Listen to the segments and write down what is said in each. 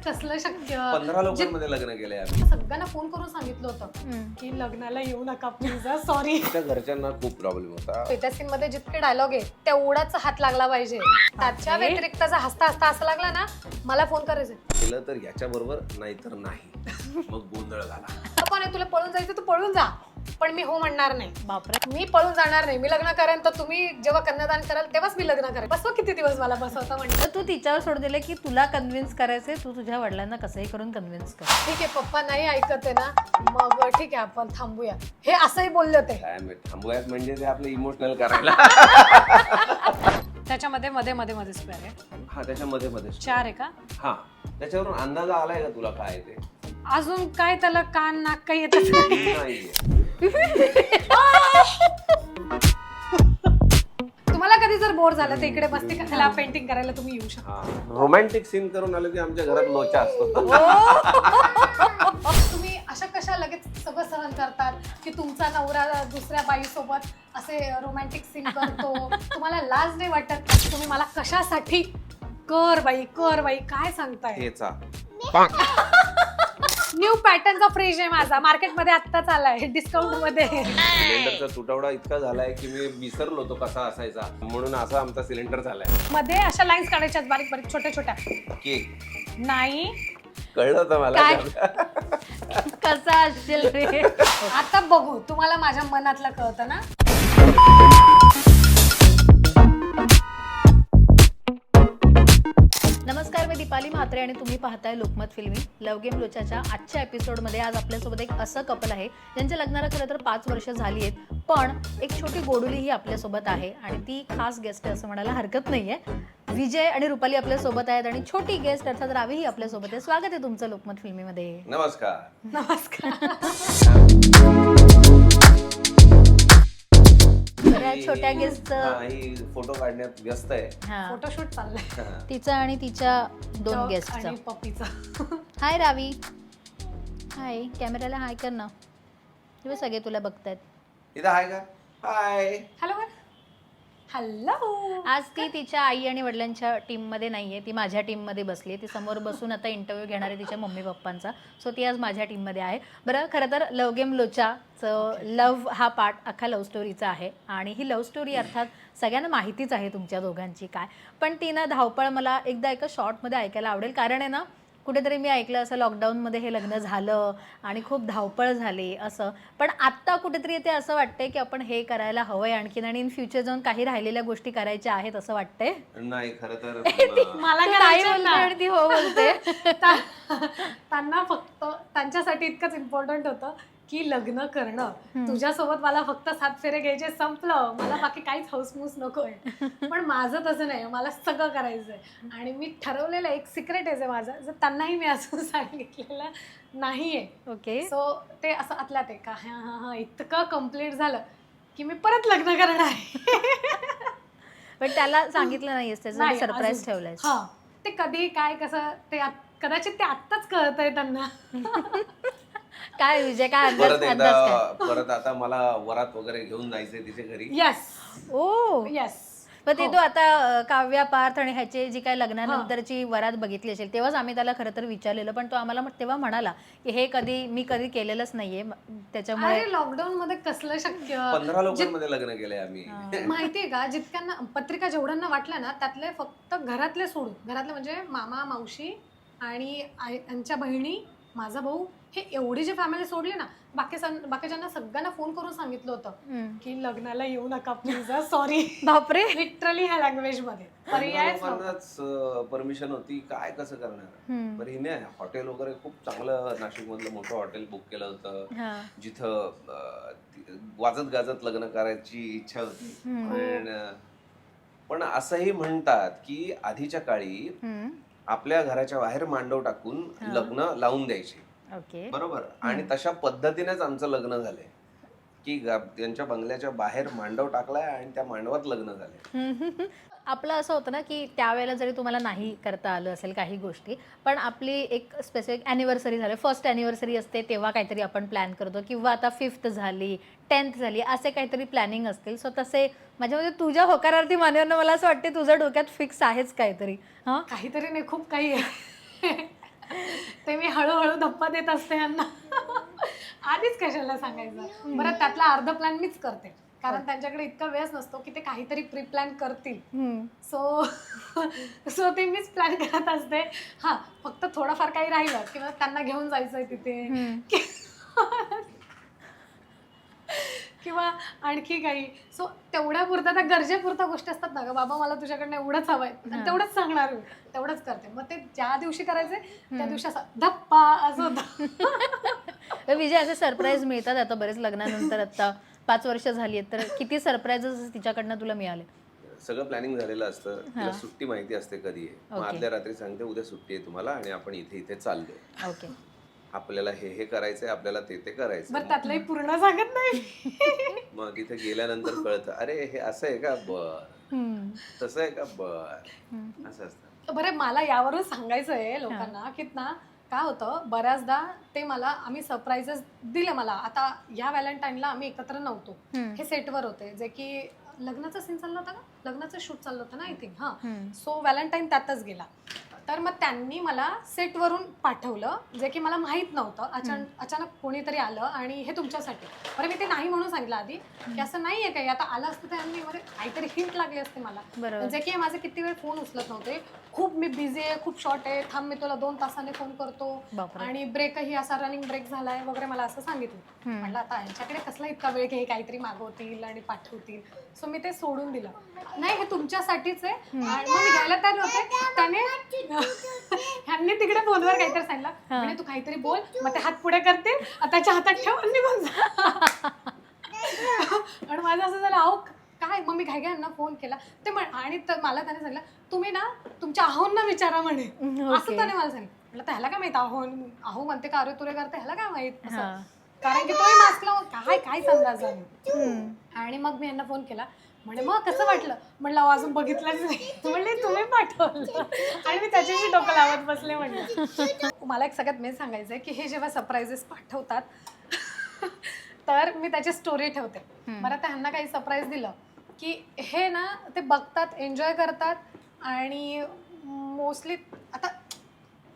कसलं शक्य 15 लोकांमध्ये लग्न केलंय आम्ही. सगळ्यांना फोन करून सांगितलं होतं की लग्नाला येऊ नका प्लीज, सॉरी. त्या घरच्यांना खूप प्रॉब्लेम होता. त्या सीन मध्ये जितके डायलॉग आहे तेवढाच हात लागला पाहिजे. त्याच्या व्यतिरिक्त जर हसता हसता असं लागला ना मला फोन करायचं केलं तर याच्या बरोबर नाही तर नाही, मग गोंधळ झाला. पण तुला पळून जायचं तू पळून जा, पण मी हो म्हणणार नाही. बापरे. मी पळून जाणार नाही. मी लग्न करेन तर तुम्ही जेव्हा कन्यादान कराल तेव्हाच मी लग्न करेन. बसवा किती दिवस मला बसवता म्हणलं. तर तू तिच्यावर सोडून दिले की तुला कन्व्हिन्स करायचंय, तू तुझ्या वडिलांना कसंही करून कन्व्हिन्स कर. ठीक आहे पप्पा नाही ऐकत आहे ना, मग ठीक आहे आपण थांबूया. हे असंही बोलले होते. काय माहित, थांबूयात म्हणजे ते आपलं इमोशनल करायला. त्याच्यामध्ये मध्ये मध्ये मध्ये स्क्वेअर आहे. हा त्याच्यामध्ये मध्ये 4 आहे का? हा त्याच्यावरून अंदाज आलाय का तुला काय ते? अजून काय त्याला कान नाक काही येतच नाही. नाहीये. तुम्हाला कधी जर बोर झालं तर इकडे मस्ती करायला पेंटिंग करायला तुम्ही येऊ शकता. हा रोमॅन्टिक सीन करून आलं की आमच्या घरात लोचा असतो. तुम्ही अशा कशा लगेच सगळं सहन करतात की तुमचा नवरा दुसऱ्या बाईसोबत असे रोमॅन्टिक सीन करतो, तुम्हाला लाज नाही वाटत? तुम्ही मला कशासाठी कर बाई काय सांगताय? हेचा न्यू पॅटर्नचा फ्रीज आहे माझा, मार्केटमध्ये आत्ताच आलाय डिस्काउंट मध्ये. सिलेंडरचा तुटवडा इतका झालाय की मी विसरलो तो कसा असायचा, म्हणून असा आमचा सिलेंडर झालाय. मध्ये अशा लाईन्स काढायच्या बारीक बारीक छोट्या छोट्या. केक नाही कळलं होतं मला. काय? कसा असेल रे? आता बघू तुम्हाला माझ्या मनातलं कळतं ना. नमस्कार, मी दीपाली म्हात्रे आणि तुम्ही पाहताय लोकमत फिल्मी. लव गेम लोचाच्या आजच्या एपिसोडमध्ये आज आपल्यासोबत एक असं कपल आहे ज्यांच्या लग्नाला खरं तर 5 वर्ष झाली आहेत, पण एक छोटी गोडुली ही आपल्यासोबत आहे आणि ती खास गेस्ट आहे असं म्हणायला हरकत नाहीये. विजय आणि रुपाली आपल्यासोबत आहेत आणि छोटी गेस्ट अर्थात रावी ही आपल्यासोबत आहे. स्वागत आहे तुमचं लोकमत फिल्मीमध्ये. नमस्कार. छोट्या गेस्टचं ही फोटो काढण्यात व्यस्त आहे. फोटोशूट चाललंय तिचा आणि तिच्या 2 गेस्टचा. आणि पप्पीचा. हाय रावी. हाय, कॅमेराला हाय कर ना. तुम्ही सगळे तुला बघतायत. इथं आहे का? हाय. Hello hello. आज ती तिच्या आई आणि वडिलांच्या टीममध्ये नाहीये, ती माझ्या टीममध्ये बसली आहे. ती समोर बसून आता इंटरव्ह्यू घेणार आहे तिच्या मम्मी पप्पांचा. सो ती आज माझ्या टीममध्ये आहे. बरं, खरं तर लव गेम लोचाचं लव हा पार्ट अख्खा लव्ह स्टोरीचा आहे आणि ही लव्ह स्टोरी अर्थात सगळ्यांना माहितीच आहे तुमच्या दोघांची काय. पण ती ना धावपळ मला एकदा एका शॉर्टमध्ये ऐकायला आवडेल, कारण आहे ना कुठेतरी मी ऐकलं असं लॉकडाऊनमध्ये हे लग्न झालं आणि खूप धावपळ झाली असं. पण आत्ता कुठेतरी ते असं वाटतंय की आपण हे करायला हवंय आणखीन आणि इन फ्युचर जाऊन काही राहिलेल्या गोष्टी करायच्या आहेत असं वाटतंय. नाही खरं तर मला तू काय नाही राहायचं बोलते ना. आणि ती हो बोलते. त्यांना फक्त त्यांच्यासाठी इतकंच इम्पॉर्टंट होतं की लग्न करणं. तुझ्यासोबत मला फक्त 7 फेरे घ्यायचे, संपलं. मला बाकी काहीच हौसमूस नकोय. पण माझं तसं नाही, मला सगळं करायचंय आणि मी ठरवलेलं एक सिक्रेट आहे माझं, जर त्यांनाही मी असं सांगितलेलं नाहीये. ओके. सो ते असं आतल्यात आहे का हा इतकं कम्प्लीट झालं की मी परत लग्न करणार आहे. पण त्याला सांगितलं नाहीयेस, त्याचं नाही, सरप्राईज अजून. ठेवलंयस. हा, ते कधी काय कसं ते कदाचित ते आत्ताच कळतंय त्यांना. काय विजय, काय परत अंदाज एकदा काय? परत आता मला वरात वगैरे घेऊन जायचंय तिच्या घरी. येस ओ येस. पण ते तू आता काव्या पार्थ आणि ह्याची जी काय लग्नानंतरची वरात बघितली असेल तेव्हाच आम्ही त्याला खरं तर विचारलेलं, पण तो आम्हाला तेव्हा म्हणाला की हे मी कधी केलेलंच नाहीये, त्याच्यामुळे. अरे लॉकडाऊन मध्ये कसलं शक्य. 15 लोकांमध्ये लग्न केलंय आम्ही. माहितीये का, जितक्यांना पत्रिका जेवढ्यांना वाटल्या ना त्यातले फक्त घरातले सोडून, घरातले म्हणजे मामा मावशी आणि यांच्या बहिणी, माझा भाऊ, हे एवढी जी फॅमिली सोडली ना, बाकीच्यांना सगळ्यांना फोन करून सांगितलं होतं की लग्नाला येऊ नका प्लीज, सॉरी. बापरे. लिटरली ह्या लँग्वेज मध्ये पर्याय परमिशन होती, काय कसं करणार. बरं हिने हॉटेल वगैरे खूप चांगलं नाशिक मधलं मोठं हॉटेल बुक केलं होतं जिथं वाजत गाजत लग्न करायची इच्छा होती. पण असंही म्हणतात की आधीच्या काळी आपल्या घराच्या बाहेर मांडव टाकून लग्न लावून द्यायचे. ओके. बरोबर. आणि तशा पद्धतीनेच आमचं लग्न झालंय की त्यांच्या बंगल्याच्या बाहेर मांडव टाकलाय आणि त्या मांडवात लग्न झालंय. आपलं असं होतं ना की त्यावेळेला जरी तुम्हाला नाही करता आलं असेल काही गोष्टी, पण आपली एक स्पेसिफिक ॲनिव्हर्सरी झाली, फर्स्ट ॲनिव्हर्सरी असते तेव्हा काहीतरी आपण प्लॅन करतो, किंवा आता 5th झाली, 10th झाली, असे काहीतरी प्लॅनिंग असतील. सो तसे माझ्यामध्ये तुझ्या होकारार्थी मानवणं मला असं वाटते तुझ्या डोक्यात फिक्स आहेच काहीतरी. काहीतरी नाही, खूप काही आहे. धप्पा देत असते यांना. आधीच कशाला सांगायचं. बरं त्यातला अर्ध प्लॅन मीच करते कारण त्यांच्याकडे इतका वेळच नसतो की ते काहीतरी प्री प्लॅन करतील. सो ते मीच प्लॅन करत असते. हा फक्त थोडंफार काही राहिलं किंवा त्यांना घेऊन जायचंय तिथे किंवा आणखी काही. सो तेवढ्या पुरता त्या गरजेपुरता गोष्टी असतात ना ग, बाबा मला तुझ्याकडनं एवढंच हवंय तेवढंच सांगणार मी, तेवढंच करते. मग ते ज्या दिवशी करायचे त्या दिवशी असं धप्पा असं होतं. विजय असे सरप्राईज मिळतात आता बरेच लग्नानंतर, आता 5 वर्ष झाली आहेत, तर किती सरप्राईजेस तिच्याकडनं तुला मिळाले? सगळं प्लॅनिंग झालेलं असतं, तिला सुट्टी माहिती असते कधी आहे, मग आदल्या रात्री सांगते उद्या सुट्टी आहे तुम्हाला आणि आपण इथे इथे चाललोय, ओके, आपल्याला हे हे करायचंय, आपल्याला ते ते करायचं. बरं त्यातलंही पूर्ण सांगत नाही. मग तिथे गेल्यानंतर कळतं अरे हे असं आहे का, बर तसं आहे का, बर असं असतं. बरं मला यावरून सांगायचं आहे लोकांना की ना काय होतं बऱ्याचदा ते मला आम्ही सरप्राईजेस दिले. मला आता या व्हॅलेंटाईनला आम्ही एकत्र नव्हतो, हे सेटवर होते, जे की लग्नाचा सीन चालला होता का, लग्नाचं शूट चाललं होतं ना आय थिंक. सो व्हॅलेंटाईन त्यातच गेला. तर मग त्यांनी मला सेटवरून पाठवलं जे की मला माहीत नव्हतं. अचानक कोणीतरी आलं आणि हे तुमच्यासाठी. बरं मी ते नाही म्हणून सांगितलं आधी की असं नाही आहे काही, आता आलं असतं तर यांनी काहीतरी हिंट लागली असते मला. जे की माझे किती वेळ फोन उचलत नव्हते, खूप मी बिझी आहे, खूप शॉर्ट आहे, थांब मी तुला 2 तासाने फोन करतो आणि ब्रेकही असा रनिंग ब्रेक झालाय वगैरे मला असं सांगितलं. म्हटलं आता यांच्याकडे कसला इतका वेळ की हे काहीतरी मागवतील आणि पाठवतील. सो मी ते सोडून दिलं. नाही हे तुमच्यासाठीच आहे. आणि मग मी घ्यायला तयार होते, त्याने ह्यांनी तिकडे फोनवर काहीतरी सांगितलं, म्हणजे तू काहीतरी बोल, मग ते हात पुढे करते, त्याच्या हातात ठेव आणि निघून जा. आणि माझं असं झालं अहो काय. मग मी घाई यांना फोन केला ते आणि मला त्याने सांगितलं तुम्ही ना तुमच्या आहोंना विचारा म्हणे, असं त्याने मला सांगितलं. म्हटलं त्याला काय माहित, आहो म्हणते का अरे तुरे करते, ह्याला काय माहित असं, कारण की तोही मास्कला काय अंदाज आहे. आणि मग मी यांना फोन केला, म्हणे मग कसं वाटलं. म्हटलं अजून बघितलंच नाही. म्हणले तुम्ही पाठवलं आणि मी त्याच्याशी डोकं लावत बसले. म्हटलं मला एक सगळ्यात मेन सांगायचं आहे की हे जेव्हा सरप्राईजेस पाठवतात तर मी त्याची स्टोरी ठेवते. बरं आता ह्यांना काही सरप्राईज दिलं की हे ना ते बघतात, एन्जॉय करतात आणि मोस्टली आता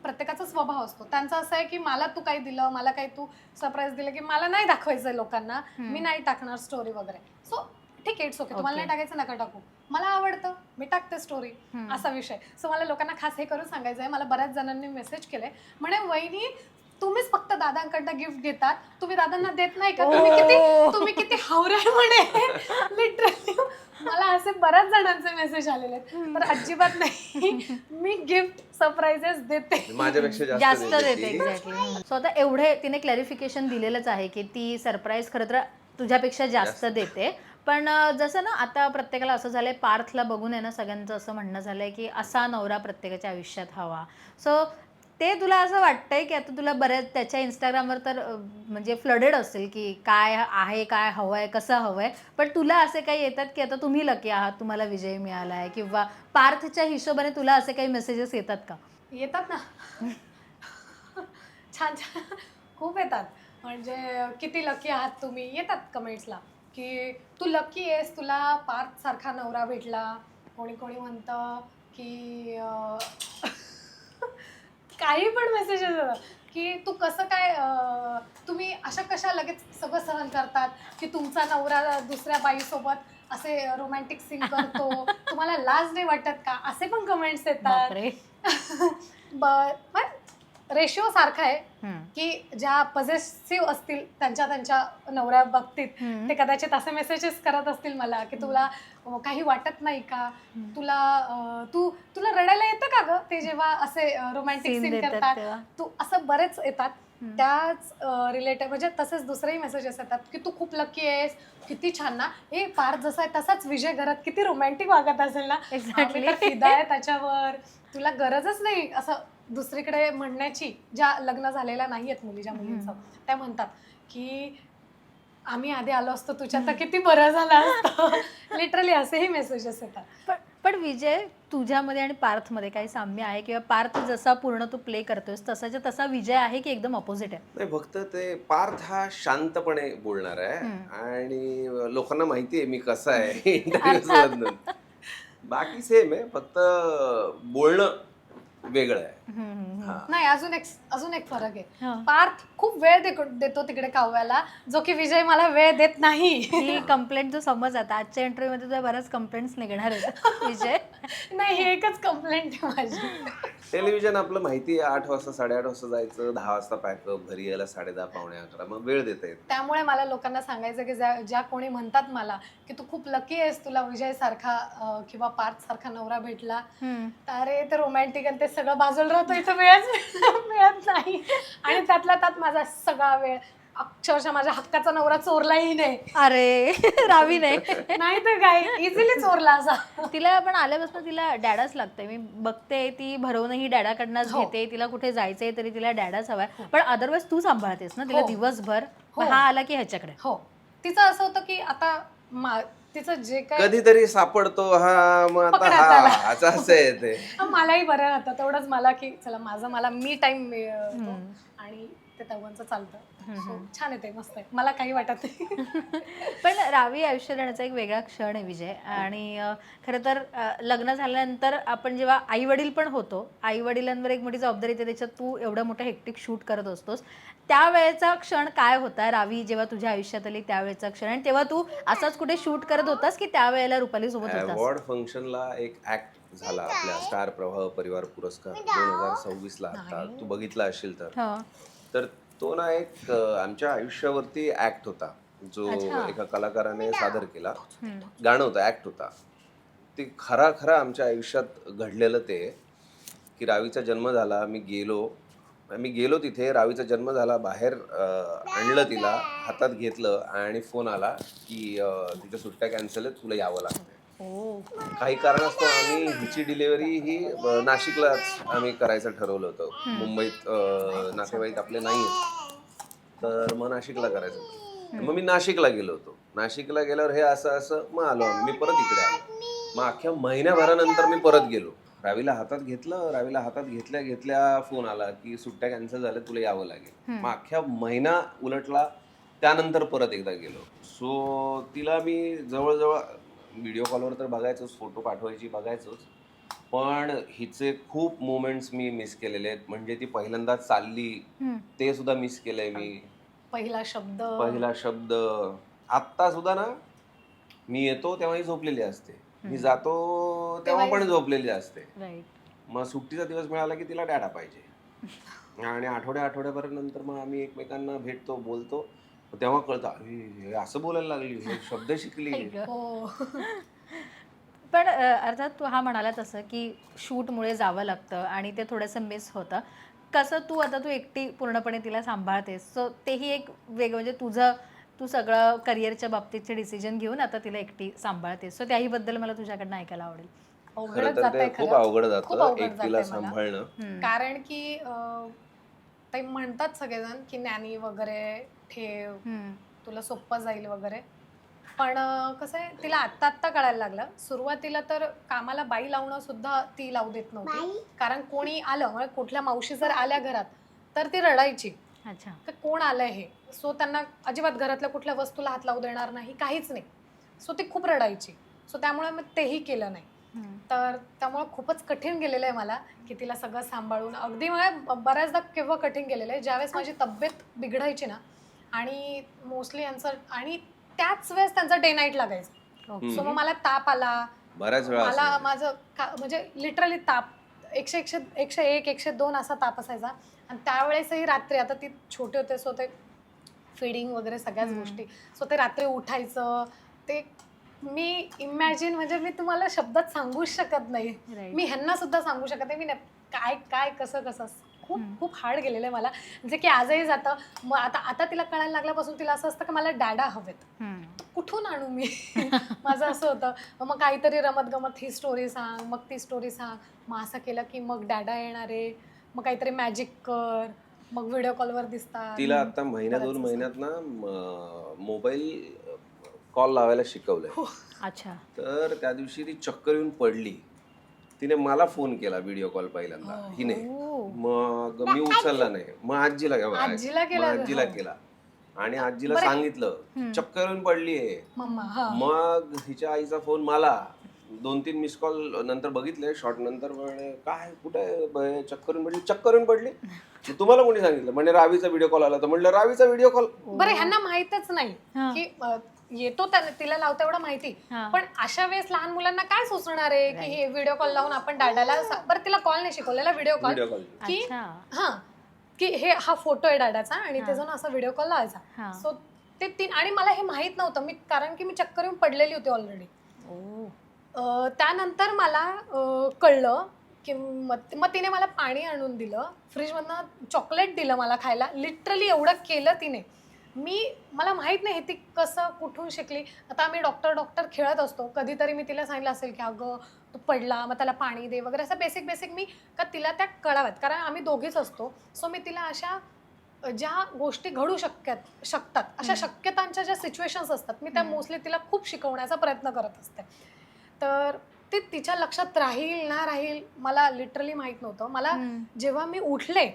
प्रत्येकाचा स्वभाव असतो. त्यांचा असं आहे की मला तू काही दिलं, मला काही तू सरप्राईज दिलं की मला नाही दाखवायचं आहे लोकांना, मी नाही टाकणार स्टोरी वगैरे. सो ठीक आहे, इट्स ओके, तुम्हाला नाही टाकायचं नका टाकू, मला आवडतं मी टाकते स्टोरी, असा विषय. सो मला लोकांना खास हे करून सांगायचं आहे, मला बऱ्याच जणांनी मेसेज केले म्हणे वहिनी तुम्हीच फक्त दादांकडनं गिफ्ट घेतात, तुम्ही दादांना देत नाही का, तुम्ही किती हावरे म्हणे. लिटरली मला असे बऱ्याच जणांचे मेसेज आलेले आहेत. तर अजिबात नाही, मी गिफ्ट सरप्राईजेस देते, माझ्यापेक्षा जास्त देते. एक्झॅक्टली. सो आता एवढे तिने क्लॅरिफिकेशन दिलेलंच आहे की ती सरप्राईज खरं तर तुझ्यापेक्षा जास्त देते. पण जसं ना आता प्रत्येकाला असं झालंय, पार्थला बघून आहे ना सगळ्यांचं असं म्हणणं झालंय की असा नवरा प्रत्येकाच्या आयुष्यात हवा. सो ते तुला असं वाटतंय की आता तुला बऱ्याच त्याच्या इंस्टाग्रामवर तर म्हणजे फ्लडेड असेल की काय आहे, काय हवंय, कसं हवंय, पण तुला असे काही येतात की आता तुम्ही लकी आहात, तुम्हाला विजय मिळाला आहे, किंवा पार्थच्या हिशोबाने तुला असे काही मेसेजेस येतात का? येतात ना. छान छान खूप येतात. म्हणजे किती लकी आहात तुम्ही, येतात कमेंट्सला की तू लकी आहेस, तुला पार्थ सारखा नवरा भेटला. कोणी कोणी म्हणतं की काही पण मेसेजेस येतात की तू कसं काय, तुम्ही अशा कशा लगेच सगळं सहन करतात की तुमचा नवरा दुसऱ्या बाईसोबत असे रोमॅन्टिक सीन करतो, तुम्हाला लाज नाही वाटत का, असे पण कमेंट्स येतात. रेशिओ सारखा आहे की ज्या पॉझिटिव्ह असतील त्यांच्या नवऱ्या बाबतीत ते कदाचित असे मेसेजेस करत असतील मला की तुला काही वाटत नाही का, तुला रडायला येतं का ग ते जेव्हा असे रोमॅन्टिक सीन करतात, तू असं बरेच येतात. त्याच रिलेटेड म्हणजे तसेच दुसरेही मेसेजेस येतात की तू खूप लकी आहेस, किती छान ना, हे पार्थ जसा आहे तसाच विजय घरात किती रोमॅन्टिक वागत असेल ना, एक्झॅक्टली फिदा आहे त्याच्यावर, तुला गरजच नाही असं दुसरीकडे म्हणण्याची. ज्या लग्न झालेल्या नाही आहेत मुली, ज्या मुलींचं, त्या म्हणतात की आम्ही आधी आलो असतो तुझ्या तर किती बरं झालं असतं. लिटरली असेही मेसेजेस येतात. पण विजय तुझ्यामध्ये आणि पार्थमध्ये काही साम्य आहे, किंवा पार्थ जसा पूर्ण तू प्ले करतोयस तसाच्या तसा विजय आहे की एकदम ऑपोजिट आहे? नाही, फक्त ते पार्थ हा शांतपणे बोलणार आहे आणि लोकांना माहिती आहे मी कसा आहे इंटरव्ह्यू. बाकी सेम आहे, फक्त बोलणं वेगळं आहे. नाही, अजून एक फरक आहे. पार्थ खूप वेळ देतो तिकडे काव्याला, जो की विजय मला वेळ देत नाही. ही कंप्लेंट जो समज आता आजच्या इंटरव्ह्यू मध्ये तुझ्या बऱ्याच कंप्लेंट्स निघणार आहेत विजय. नाही, ही एकच कंप्लेंट आहे माझी. टेलिव्हिजन आपलं माहिती आहे, 8 वाजता 8:30 वाजता जायचं, 10 वाजता पॅकअप, घरी यायला 10:30 पावणे 11, मग वेळ देता येत. त्यामुळे मला लोकांना सांगायचं की ज्या कोणी म्हणतात मला की तू खूप लकी आहेस, तुला विजय सारखा किंवा पार्थ सारखा नवरा भेटला, अरे ते रोमॅन्टिक आणि ते सगळं बाजूला राहतो, इथं वेळच मिळत नाही. आणि त्यातल्या त्यात माझा सगळा वेळ अक्षरशः माझ्या हक्काचा नवरा चोरलाही नाही. अरे रावीने नाही तर काय, इझिली चोरला असा. तिला पण आल्यापासून तिला डॅडाच लागतंय. मी बघते ती भरवूनही डॅडाकडनंच घेते. तिला कुठे जायचंय तरी तिला डॅडाच हवाय. पण अदरवाईज तू सांभाळतेस ना तिला दिवसभर. हा आला की ह्याच्याकडे. हो, तिचं असं होतं की आता तिचं जे काय कधीतरी सापडतो हा, मग आता हा असं आहे ते. मलाही बरं राहतं तेवढंच मला की चला मला मी टाइम मिळतो आणि ते तेव्हांचं चालतं. छान आहे, ते मस्त आहे, मला काही वाटत नाही. पण रावी आयुष्यात येण्याचा एक वेगळा क्षण आहे विजय. आणि खरं तर लग्न झाल्यानंतर आपण जेव्हा आई वडील पण होतो, आई वडिलांवर एक मोठी जबाबदारी येते. त्याच्यात तू एवढं मोठं हेक्टिक शूट करत असतोस. त्यावेळेचा क्षण काय होता रावी, जेव्हा तुझ्या आयुष्यात आली त्यावेळेचा क्षण? आणि तेव्हा तू असाच कुठे शूट करत होतास की त्यावेळेला रुपाली सोबत होतास? अवॉर्ड फंक्शनला एक ऍक्ट झाला आपल्या स्टार प्रवाह परिवार पुरस्कार 2026 ला. आता तू बघितला असेल तर तो ना एक आमच्या आयुष्यावरती ऍक्ट होता, जो एका कलाकाराने सादर केला. गाणं होतं, ऍक्ट होता. ते खरा आमच्या आयुष्यात घडलेलं ते की रावीचा जन्म झाला, मी गेलो तिथे, रावीचा जन्म झाला, बाहेर आणलं, तिला हातात घेतलं आणि फोन आला की तुझ्या सुट्ट्या कॅन्सल आहेत, तुला यावं लागतंय. काही कारणास्तव आम्ही हिची डिलिव्हरी ही नाशिकलाच आम्ही करायचं ठरवलं होतं. मुंबईत नातेवाईक आपले नाहीयेत, तर मग नाशिकला करायचं होतं. मग मी नाशिकला गेलो होतो. नाशिकला गेल्यावर हे असं मग आलो आम्ही, मी परत इकडे आलो. मग अख्ख्या महिन्याभरानंतर मी परत गेलो. रावीला हातात घेतल्या फोन आला की सुट्ट्या कॅन्सल झाल्या, तुला यावं लागेल. मग अख्ख्या महिना उलटला, त्यानंतर परत एकदा गेलो. सो तिला मी जवळजवळ व्हिडिओ कॉलवर तर बघायचोच, फोटो पाठवायची बघायचोच, पण हिचे खूप मोमेंट्स मी मिस केलेले आहेत. म्हणजे ती पहिल्यांदा चालली ते सुद्धा मिस केलंय मी. पहिला शब्द आत्ता सुद्धा ना, मी येतो तेव्हा ही झोपलेली असते, मी जातो तेव्हा पण झोपलेली असते. मग सुट्टीचा दिवस मिळाला की तिला डॅडा पाहिजे. आणि आठवड्याभर नंतर मग आम्ही एकमेकांना भेटतो, बोलतो, तेव्हा कळतं अरे असं बोलायला लागली, हे शब्द शिकली. पण अर्थात तू हा म्हणाला तसं की शूटमुळे जावं लागतं आणि ते थोडंसं मिस होतं. कसं तू एकटी पूर्णपणे तिला सांभाळतेस, सो तेही एक वेगळं, म्हणजे तू सगळं करिअरच्या बाबतीतचे डिसिजन घेऊन आता तिला एकटी सांभाळतेस. सो त्याहीबद्दल मला तुझ्याकडनं ऐकायला आवडेल. खूप अवघड जातं एकटीला सांभाळणं. कारण की ते म्हणतात सगळेजण की नॅनी वगैरे ठेव, तुला सोपं जाईल वगैरे. पण कसं आहे, तिला आत्ता कळायला लागलं. सुरुवातीला तर कामाला बाई लावणं सुद्धा ती लावू देत नव्हती. कारण कोणी आलं, म्हणजे कुठल्या मावशी जर आल्या घरात तर ती रडायची. अच्छा, कोण आलंय हे. सो त्यांना अजिबात घरातल्या कुठल्या वस्तूला हात लावू देणार नाही, काहीच नाही. सो ती खूप रडायची. सो त्यामुळे मग तेही केलं नाही. तर त्यामुळे खूपच कठीण गेलेलं आहे मला की तिला सगळं सांभाळून. अगदी मला बऱ्याचदा केव्हा कठीण गेलेलं आहे, ज्यावेळेस माझी तब्येत बिघडायची ना, आणि मोस्टली यांचं, आणि त्याच वेळेस त्यांचा डे नाईट लागायचा. सो मग मला ताप आला बऱ्याच वेळा, मला माझं म्हणजे लिटरली ताप 101, 102 असा ताप असायचा. आणि त्यावेळेसही रात्री, आता ती छोटे होते सो ते फिडिंग वगैरे सगळ्याच गोष्टी, सो ते रात्री उठायचं, ते मी इमॅजिन, म्हणजे मी तुम्हाला शब्दात सांगूच शकत नाही. मी ह्यांना सुद्धा सांगू शकत नाही. मी काय कसं खूप हार्ड गेलेलं आहे मला, जे की आजही जातं. मग आता तिला कळायला लागल्यापासून तिला असं असतं की मला डॅडा हवेत, कुठून आणू मी. माझं असं होतं. मग काहीतरी रमत गमत ही स्टोरी सांग, मग ती स्टोरी सांग, मग असं केलं की मग डॅडा येणार आहे, मग काहीतरी मॅजिक कर, मग व्हिडिओ कॉलवर दिसतात. तिला आता 1-2 महिन्यात ना मोबाईल कॉल लावायला शिकवलंय. अच्छा. तर त्या दिवशी ती चक्कर येऊन पडली. तिने मला फोन केला व्हिडिओ कॉल पहिल्यांदा हिने. मग मी उचलला नाही. मग आजीला केला आणि आजीला सांगितलं चक्कर येऊन पडलीये. मग हिच्या आईचा फोन मला, 2-3 मिस कॉल नंतर बघितले, शॉर्ट नंतर म्हणे काय कुठे चक्कर पडली. मग तुम्हाला कोणी सांगितलं? म्हणजे रावीचा व्हिडिओ कॉल आला. तर म्हणलं रावीचा व्हिडिओ कॉल. बरं ह्यांना माहितच नाही की येतो तिला लावता एवढं माहिती, पण अशा वेळेस लहान मुलांना काय सुचणार आहे की हे व्हिडिओ कॉल लावून आपण डाडाला बरं तिला कॉल नाही शिकवलेला, व्हिडिओ कॉल की की हा फोटो आहे डाडाचा आणि ते जाऊन असा व्हिडिओ कॉल लावायचा. सो ते 3 आणि मला हे माहित नव्हतं मी, कारण की मी चक्कर येऊन पडलेली होती ऑलरेडी. त्यानंतर मला कळलं की मग तिने मला पाणी आणून दिलं, फ्रीजमधनं चॉकलेट दिलं मला खायला. लिटरली एवढं केलं तिने. मला माहित नाही ती कसं कुठून शिकली. आता आम्ही डॉक्टर खेळत असतो, कधीतरी मी तिला सांगितलं असेल की अगं तू पडला मग त्याला पाणी दे वगैरे, असं बेसिक मी का तिला त्या कळाव्यात, कारण आम्ही दोघीच असतो. सो मी तिला अशा ज्या गोष्टी घडू शकतात अशा शक्यतांच्या ज्या सिच्युएशन्स असतात मी त्या मोस्टली तिला खूप शिकवण्याचा प्रयत्न करत असते. तर ते तिच्या लक्षात राहील ना राहील मला लिटरली माहित नव्हतं. मला जेव्हा मी उठले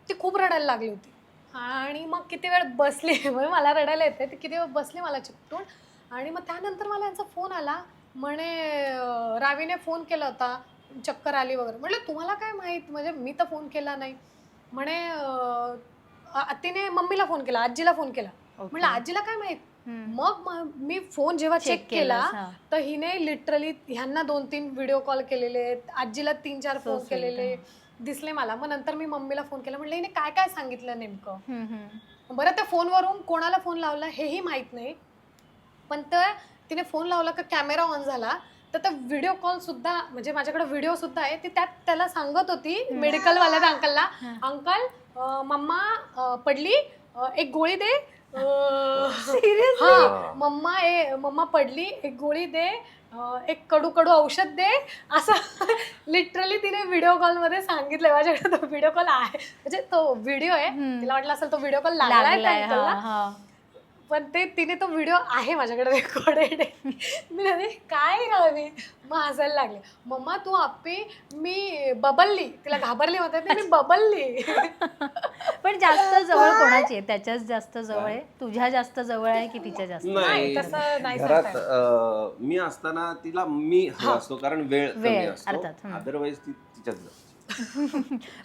ती खूप रडायला लागली होती आणि मग किती वेळ बसली, म्हणजे मला रडायला येते, ती किती वेळ बसली मला चिकटून. आणि मग त्यानंतर मला यांचा फोन आला, म्हणे रावीने फोन केला होता, चक्कर आली वगैरे. म्हटलं तुम्हाला काय माहीत, म्हणजे मी तर फोन केला नाही. म्हणे तिने मम्मीला फोन केला, आजीला फोन केला. म्हटलं आजीला काय माहित. मग मी फोन जेव्हा चेक केला तर हिने लिटरली ह्यांना 2-3 व्हिडिओ कॉल केलेले, आजीला 3-4 फोन केलेले दिसले मला. मग नंतर मी मम्मीला फोन केला, म्हटलं हिने काय काय सांगितलं नेमकं. बरं त्या फोनवरून कोणाला फोन लावला हेही माहित नाही, पण तर तिने फोन लावला का कॅमेरा ऑन झाला तर त्या व्हिडिओ कॉल सुद्धा, म्हणजे माझ्याकडे व्हिडिओ सुद्धा आहे, ती त्यात त्याला सांगत होती मेडिकलवाल्या त्या अंकलला, अंकल मम्मा पडली, एक गोळी दे. मम्मा पडली, एक गोळी दे, एक कडू औषध दे, असं लिटरली तिने व्हिडिओ कॉल मध्ये सांगितलंय. माझ्याकडे तो व्हिडिओ कॉल आहे, म्हणजे तो व्हिडिओ आहे. तिला वाटलं असेल तो व्हिडिओ कॉल लागलाय, पण तिने तो व्हिडिओ आहे माझ्याकडे रेकॉर्डेड. मी म्हणे काय राहावी, मग हसायला लागले. मम्मा तू आप्पी मी बबलली, तिला घाबरली होते मी बबलली. पण जास्त जवळ कोणाची आहे, त्याच्याच जास्त जवळ आहे, तुझ्या जास्त जवळ आहे की तिच्या जास्त? नाही, तसं नाही. घरात मी असताना तिला मी असतो, कारण वेळ कमी असतो, अदरवाईज ती तिच्याच जास्त.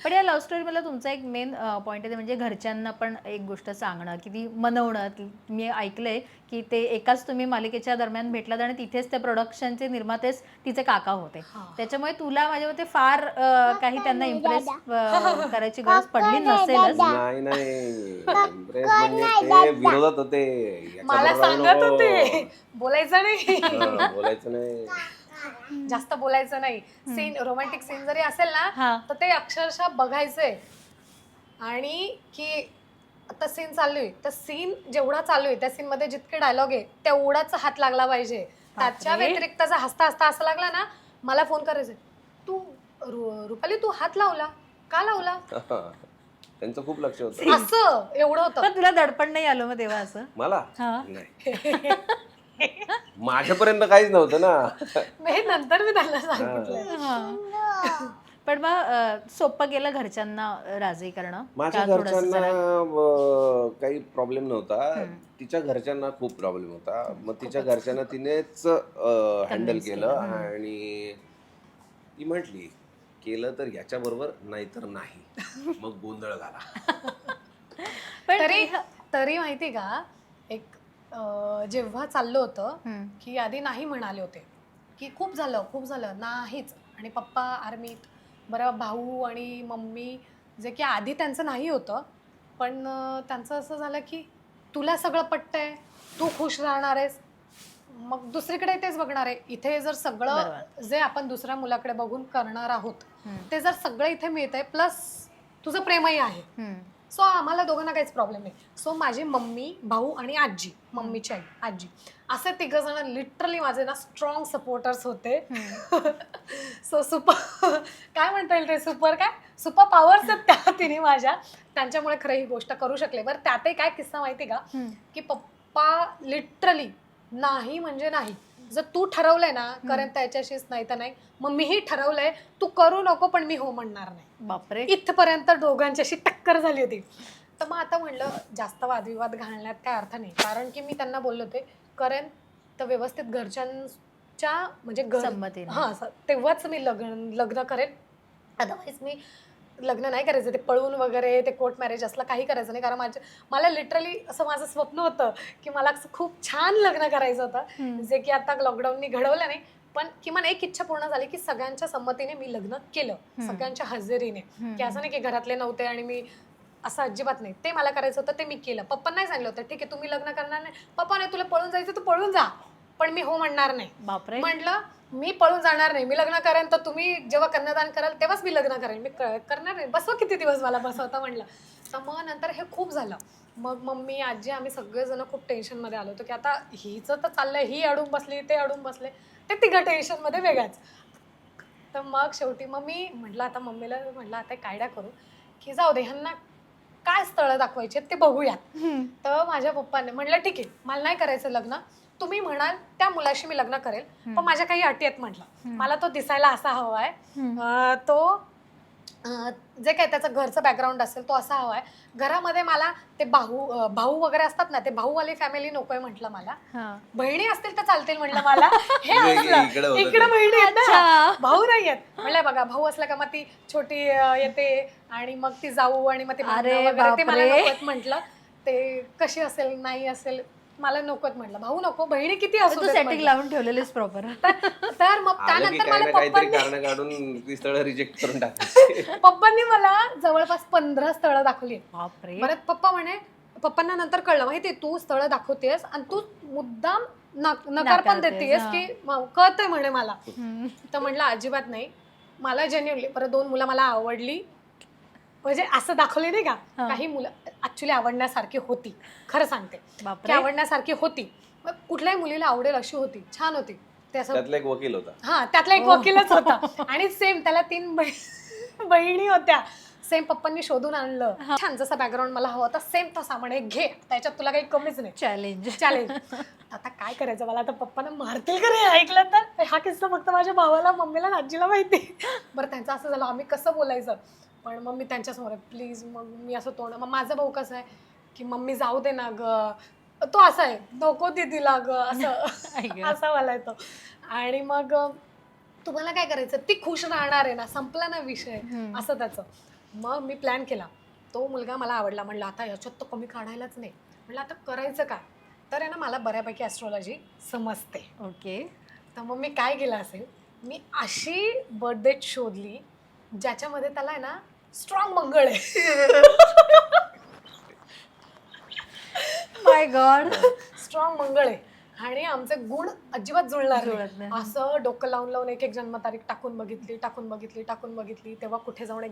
पण या लव्ह स्टोरी मला तुमचा एक मेन पॉईंट आहे, म्हणजे घरच्यांना पण एक गोष्ट सांगणं की ती मनवणं. मी ऐकलंय की ते एकाच तुम्ही मालिकेच्या दरम्यान भेटलात आणि तिथेच त्या प्रोडक्शनचे निर्मातेच तिचे काका होते, त्याच्यामुळे तुला माझ्या मते फार काही त्यांना इम्प्रेस करायची गरज पडली नसेलच. नाही इम्प्रेस म्हणजे ते विरोधात होते, मला सांगत होते बोलायचं नाही जास्त बोलायचं नाही. सीन रोमॅन्टिक सीन जरी असेल ना तर ते अक्षरशः बघायचंय, आणि की आता सीन चालू आहे तर सीन जेवढा चालू आहे त्या सीन मध्ये जितके डायलॉग आहे तेवढाच हात लागला पाहिजे. त्याच्या व्यतिरिक्त जर हसता असं लागला ना मला फोन करायचं, तू रुपाली तू हात लावला का लावला, त्यांचं खूप लक्ष होतं, असं एवढं होतं. पण तुला दडपण नाही आलं मग तेव्हा असं? मला नाही, माझ्यापर्यंत काहीच नव्हतं ना. नंतर मी त्यांना सांगितलं. पण मग सोपं गेलं घरच्यांना राजी करणं? माझ्या घरच्यांना काही प्रॉब्लेम नव्हता, तिच्या घरच्यांना खूप प्रॉब्लेम होता. मग तिच्या घरच्यांना तिनेच हँडल केलं आणि ती म्हटली केलं तर याच्या बरोबर नाही तर नाही, मग गोंधळ झाला. तरी माहिती का, एक जेव्हा चाललं होतं की आधी नाही म्हणाले होते की खूप झालं नाहीच, आणि पप्पा आर्मीत, बरं भाऊ आणि मम्मी जे की आधी त्यांचं नाही होतं, पण त्यांचं असं झालं की तुला सगळं पटतंय, तू खुश राहणार आहेस, मग दुसरीकडे तेच बघणार आहे. इथे जर सगळं जे आपण दुसऱ्या मुलाकडे बघून करणार आहोत ते जर सगळं इथे मिळतंय, प्लस तुझं प्रेमही आहे, सो आम्हाला दोघांना काहीच प्रॉब्लेम नाही. सो माझी मम्मी, भाऊ आणि आजी, मम्मीची आई, आजी, असे 3 जण लिटरली माझे ना स्ट्रॉंग सपोर्टर्स होते. सो सुपर काय म्हणता येईल ते, सुपर पॉवर्स आहेत त्या तिने माझ्या, त्यांच्यामुळे खरं ही गोष्ट करू शकले. बरं त्यातही काय किस्सा माहिती का, की पप्पा लिटरली नाही म्हणजे नाही, जर तू ठरवलंय ना कारण त्याच्याशीच नाही तर नाही, मग मीही ठरवलंय तू करू नको पण मी हो म्हणणार नाही. बापरे, इथपर्यंत दोघांच्याशी टक्कर झाली होती. तर मग आता म्हणलं जास्त वादविवाद घालण्यात काय अर्थ नाही, कारण की मी त्यांना बोलले होते करेन तर व्यवस्थित घरच्या म्हणजे संमतीने. हा तेव्हाच मी लग्न करेन. अदरवाईज मी लग्न नाही करायचं, ते पळून वगैरे ते कोर्ट मॅरेज असलं काही करायचं नाही. कारण मला लिटरली असं माझं स्वप्न होतं की मला असं खूप छान लग्न करायचं होतं, जे की आता लॉकडाऊननी घडवलं नाही. पण किमान एक इच्छा पूर्ण झाली की सगळ्यांच्या संमतीने मी लग्न केलं, सगळ्यांच्या हजेरीने. की असं नाही की घरातले नव्हते आणि मी, असं अजिबात नाही. ते मला करायचं होतं, ते मी केलं. पप्पांनाही सांगितलं होतं ठीक आहे तुम्ही लग्न करणार नाही, पप्पा नाही तुला पळून जायचं तू पळून जा, पण मी हो म्हणणार नाही. बापरे. म्हटलं मी पळून जाणार नाही, मी लग्न करेन तर तुम्ही जेव्हा कन्यादान कराल तेव्हाच मी लग्न करेन, मी करणार नाही. बसवा किती दिवस मला बसवता म्हटलं. तर मग नंतर हे खूप झालं. मग मम्मी आजी आम्ही सगळेजण खूप टेन्शनमध्ये आलो होतो की आता हिचं तर चाललंय, ही अडून बसली ते अडून बसले, ते तिघं टेन्शनमध्ये वेगळ्याच. तर मग शेवटी मग मी म्हटलं आता मम्मीला म्हटलं आता एक आयडिया करू की जाऊ दे ह्यांना काय स्थळं दाखवायचे ते बघूयात. तर माझ्या पप्पाने म्हटलं ठीक आहे मला नाही करायचं लग्न, तुम्ही म्हणाल त्या मुलाशी मी लग्न करेल, पण माझ्या काही अटी आहेत. म्हटलं मला तो दिसायला असा हवा आहे, तो जे काही त्याचं घरचं बॅकग्राऊंड असेल तो असा हवा आहे, घरामध्ये मला ते भाऊ वगैरे असतात ना, ते भाऊवाली फॅमिली नकोय म्हटलं मला. बहिणी असतील तर चालतील म्हटलं मला. हे असलं इकडे बहिणी आहेत ना, भाऊ नाही आहेत. म्हणलं बघा भाऊ असला का मग ती छोटी येते आणि मग ती जाऊ आणि मग ते वगैरे ते मला नकोत म्हटलं. ते कशी असेल नाही असेल मला नकोत म्हटलं. भाऊ नको, बहिणी किती असू देत सेटिंग लावून ठेवलेलीस प्रॉपर. तर मग त्यानंतर मला पप्पांनी मला जवळपास 15 स्थळं दाखवली. परत पप्पा म्हणे, पप्पांना नंतर कळलं माहिती तू स्थळं दाखवतेस आणि तू मुद्दाम नकार पण देतेस की कळतंय म्हणे मला. तर म्हटलं अजिबात नाही, मला जेन्युअनली परत 2 मुलं मला आवडली. म्हणजे असं दाखवले नाही का, काही मुलं ऍक्च्युली आवडण्यासारखी होती, खरं सांगते की आवडण्यासारखी होती. मग कुठल्याही मुलीला आवडेल अशी होती, छान होती. त्यातला एक वकील होता. हा त्यातला एक वकीलच होता आणि सेम त्याला 3 बहिणी होत्या. सेम पप्पांनी शोधून आणलं, छान जसा बॅकग्राऊंड मला हवा होता सेम तसा. म्हणे घे, त्याच्यात तुला काही कमीच नाही. चॅलेंज. आता काय करायचं मला, आता पप्पांना मारतील का रे ऐकलं तर. हा किस्सा फक्त माझ्या भावाला मम्मीला आणि आजीला माहिती. बरं त्यांचं असं झालं आम्ही कसं बोलायचं, पण मग मी त्यांच्यासमोर प्लीज, मग मी असं तोंड, मग माझा भाऊ कसं आहे की मम्मी जाऊ दे ना ग, तो असा आहे नको दीदीला ग असं असा वाला तो. आणि मग तुम्हाला काय करायचं, ती खुश राहणार आहे ना, संपला ना विषय असं त्याचं. मग मी प्लॅन केला, तो मुलगा मला आवडला. म्हणलं आता याच्यात तर कमी काढायलाच नाही. म्हणलं आता करायचं काय, तर आहे ना मला बऱ्यापैकी ॲस्ट्रॉलॉजी समजते. ओके. तर मग मी काय केलं असेल, मी अशी बर्थ डेट शोधली ज्याच्यामध्ये त्याला आहे ना स्ट्रॉंग मंगळ आहे. माय गॉड. स्ट्रॉंग मंगळ आहे आणि आमचे गुण अजिबात जुळणार नाही. असं डोकं लावून लावून एक जन्मतारीख टाकून बघितली तेव्हा कुठे जाऊन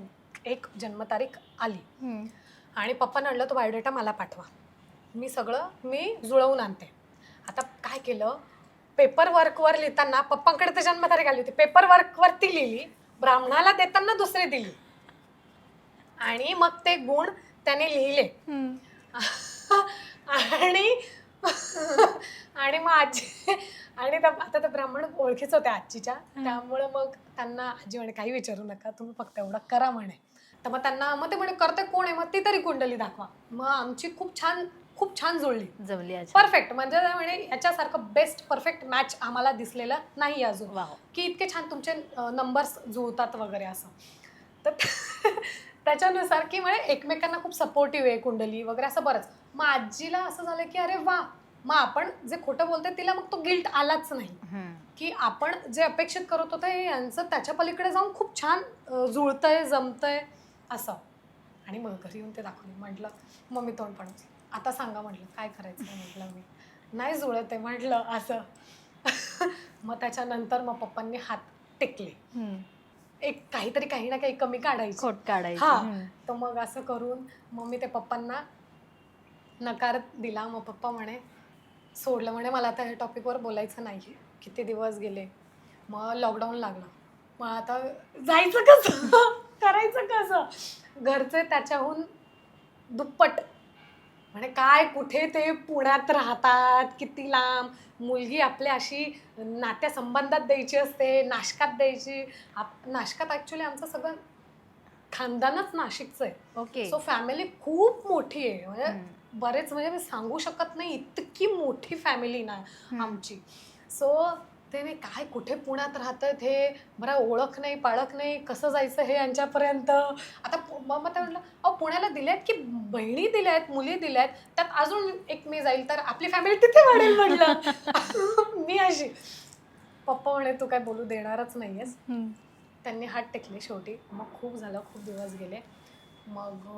एक जन्मतारीख आली. आणि पप्पाने आणलं तो बायोडेटा मला पाठवा, मी जुळवून आणते. आता काय केलं, पेपर वर्कवर लिहिताना पप्पांकडे तर जन्मतारीख आली होती, पेपर वर्कवरती लिहिली, ब्राह्मणाला देताना दुसरी दिली आणि मग ते गुण त्याने लिहिले. आणि मग आजी आणि आता ते ब्राह्मण ओळखीच होते आजीच्या, त्यामुळे मग त्यांना आजी म्हणे काही विचारू नका तुम्ही फक्त एवढं करा म्हणे. तर मग त्यांना मग ते म्हणे करते कोण आहे, मग ती तरी कुंडली दाखवा. मग आमची खूप छान जुळली परफेक्ट. म्हणजे म्हणे याच्यासारखं बेस्ट परफेक्ट मॅच आम्हाला दिसलेलं नाही अजून, की इतके छान तुमचे नंबर्स जुळतात वगैरे असं. तर त्याच्यानुसार की म्हणजे एकमेकांना खूप सपोर्टिव्ह आहे कुंडली वगैरे असं बरंच. मग आजीला असं झालं की अरे वा, मग आपण जे खोटं बोलतोय तिला मग तो गिल्ट आलाच नाही की आपण जे अपेक्षित करत होतो यांचं त्याच्या पलीकडे जाऊन खूप छान जुळतंय जमतंय असं. आणि मग घरी येऊन ते दाखवली. म्हटलं मम्मी तोंड पण आता सांगा म्हटलं काय करायचं. म्हटलं मी नाही जुळत आहे म्हटलं असं. मग त्याच्यानंतर मग पप्पांनी हात टेकले, एक काहीतरी काही ना काही कमी काढायची. हा, तर मग असं करून मग मी ते पप्पांना नकार दिला. मग पप्पा म्हणे सोडलं, म्हणे मला आता ह्या टॉपिकवर बोलायचं नाही. किती दिवस गेले, मग लॉकडाऊन लागलं, मग आता जायचं कसं, करायचं कसं. घरचे त्याच्याहून दुप्पट, म्हणे काय कुठे ते पुण्यात राहतात, किती लांब, मुलगी आपल्या अशी नात्यासंबंधात द्यायची असते, नाशकात द्यायची. नाशकात ॲक्च्युली आमचं सगळं खानदानच नाशिकचं आहे. ओके. सो फॅमिली खूप मोठी आहे, म्हणजे बरेच, म्हणजे मी सांगू शकत नाही इतकी मोठी फॅमिली ना आमची. सो ते नाही काय कुठे पुण्यात राहतात हे, बरं ओळख नाही पाळख नाही, कसं जायचं हे यांच्यापर्यंत. आता मग ते म्हटलं अहो पुण्याला दिल्यात की बहिणी दिल्यात, मुली दिल्यात, त्यात अजून एक मी जाईल तर आपली फॅमिली तिथे वाढेल म्हटलं. मी अशी पप्पा म्हणे तू काय बोलू देणारच नाहीयेस. त्यांनी हात टेकले शेवटी. मग खूप झालं, खूप दिवस गेले. मग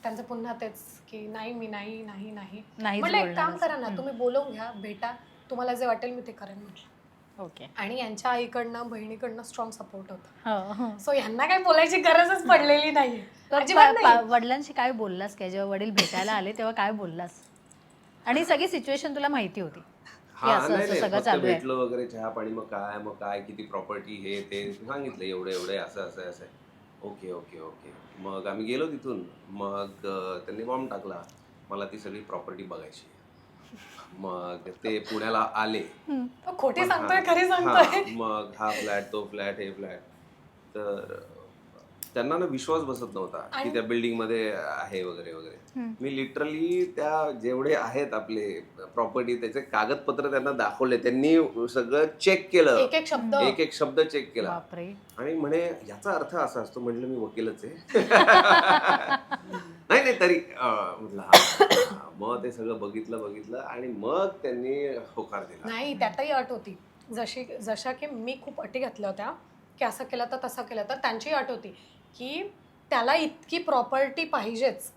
त्यांचं पुन्हा तेच की नाही मी नाही नाही नाही म्हटलं एक काम करा ना तुम्ही बोलवून घ्या, भेटा, तुम्हाला जे वाटेल मी ते करेन म्हटलं. ओके. आणि यांच्या आईकडनं बहिणीकडनं स्ट्रॉंग सपोर्ट होता. हो. सो यांना काही बोलायची गरजच पडलेली नाही. वडिलांशी काय बोललास काय जेव्हा वडील भेटायला आले तेव्हा काय बोललास? आणि सगळी सिच्युएशन तुला माहिती होती? भेटलो वगैरे चहा पाणी, मग काय किती प्रॉपर्टी हे ते सांगितलं, एवढे असं असं असं. Okay okay okay. मग आम्ही गेलो तिथून. मग त्यांनी बॉम्ब टाकला, मला ती सगळी प्रॉपर्टी बघायची. मग ते पुण्याला आले. खोटी सांगतोय खरी सांगतोय. मग हा फ्लॅट तो फ्लॅट हे फ्लॅट. तर त्यांना ना विश्वास बसत नव्हता की त्या बिल्डिंग मध्ये आहे वगैरे वगैरे. मी लिटरली त्या जेवढे आहेत आपले प्रॉपर्टी त्याचे कागदपत्र त्यांना दाखवले. त्यांनी सगळं चेक केलं, एक एक शब्द चेक केला. आणि म्हणे याचा अर्थ असा असतो. म्हटलं मी वकीलच आहे. नाही तरी म्हटलं मग ते सगळं बघितलं आणि मग त्यांनी होकार दिला. नाही त्यातही अट होती, जशा की मी खूप अटी घातल्या होत्या की असं केलं तर तसं केलं तर. त्यांची अट होती की त्याला इतकी प्रॉपर्टी पाहिजेच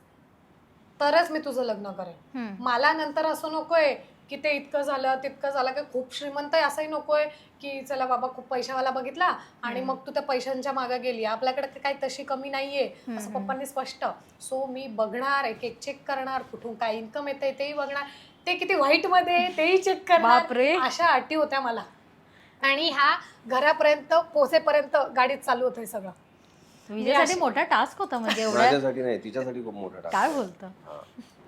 तरच मी तुझं लग्न करेन. मला नंतर असं नकोय की ते इतकं झालं तितकं झालं की खूप श्रीमंत आहे असंही नकोय की चला बाबा खूप पैशावाला बघितला आणि मग तू त्या पैशांच्या मागे गेली. आपल्याकडे काही तशी कमी नाहीये असं पप्पांनी स्पष्ट. सो मी बघणार, एक एक चेक करणार, कुठून काय इन्कम येते तेही बघणार, ते किती वाईट मध्ये तेही चेक करणार. अशा अटी होत्या मला. आणि ह्या घरापर्यंत पोहोचेपर्यंत गाडीत चालू होतं सगळं. विजयसाठी मोठा टास्क होता म्हणजे. माझ्यासाठी नाही, तिच्यासाठी खूप मोठा टास्क. काय बोलतो?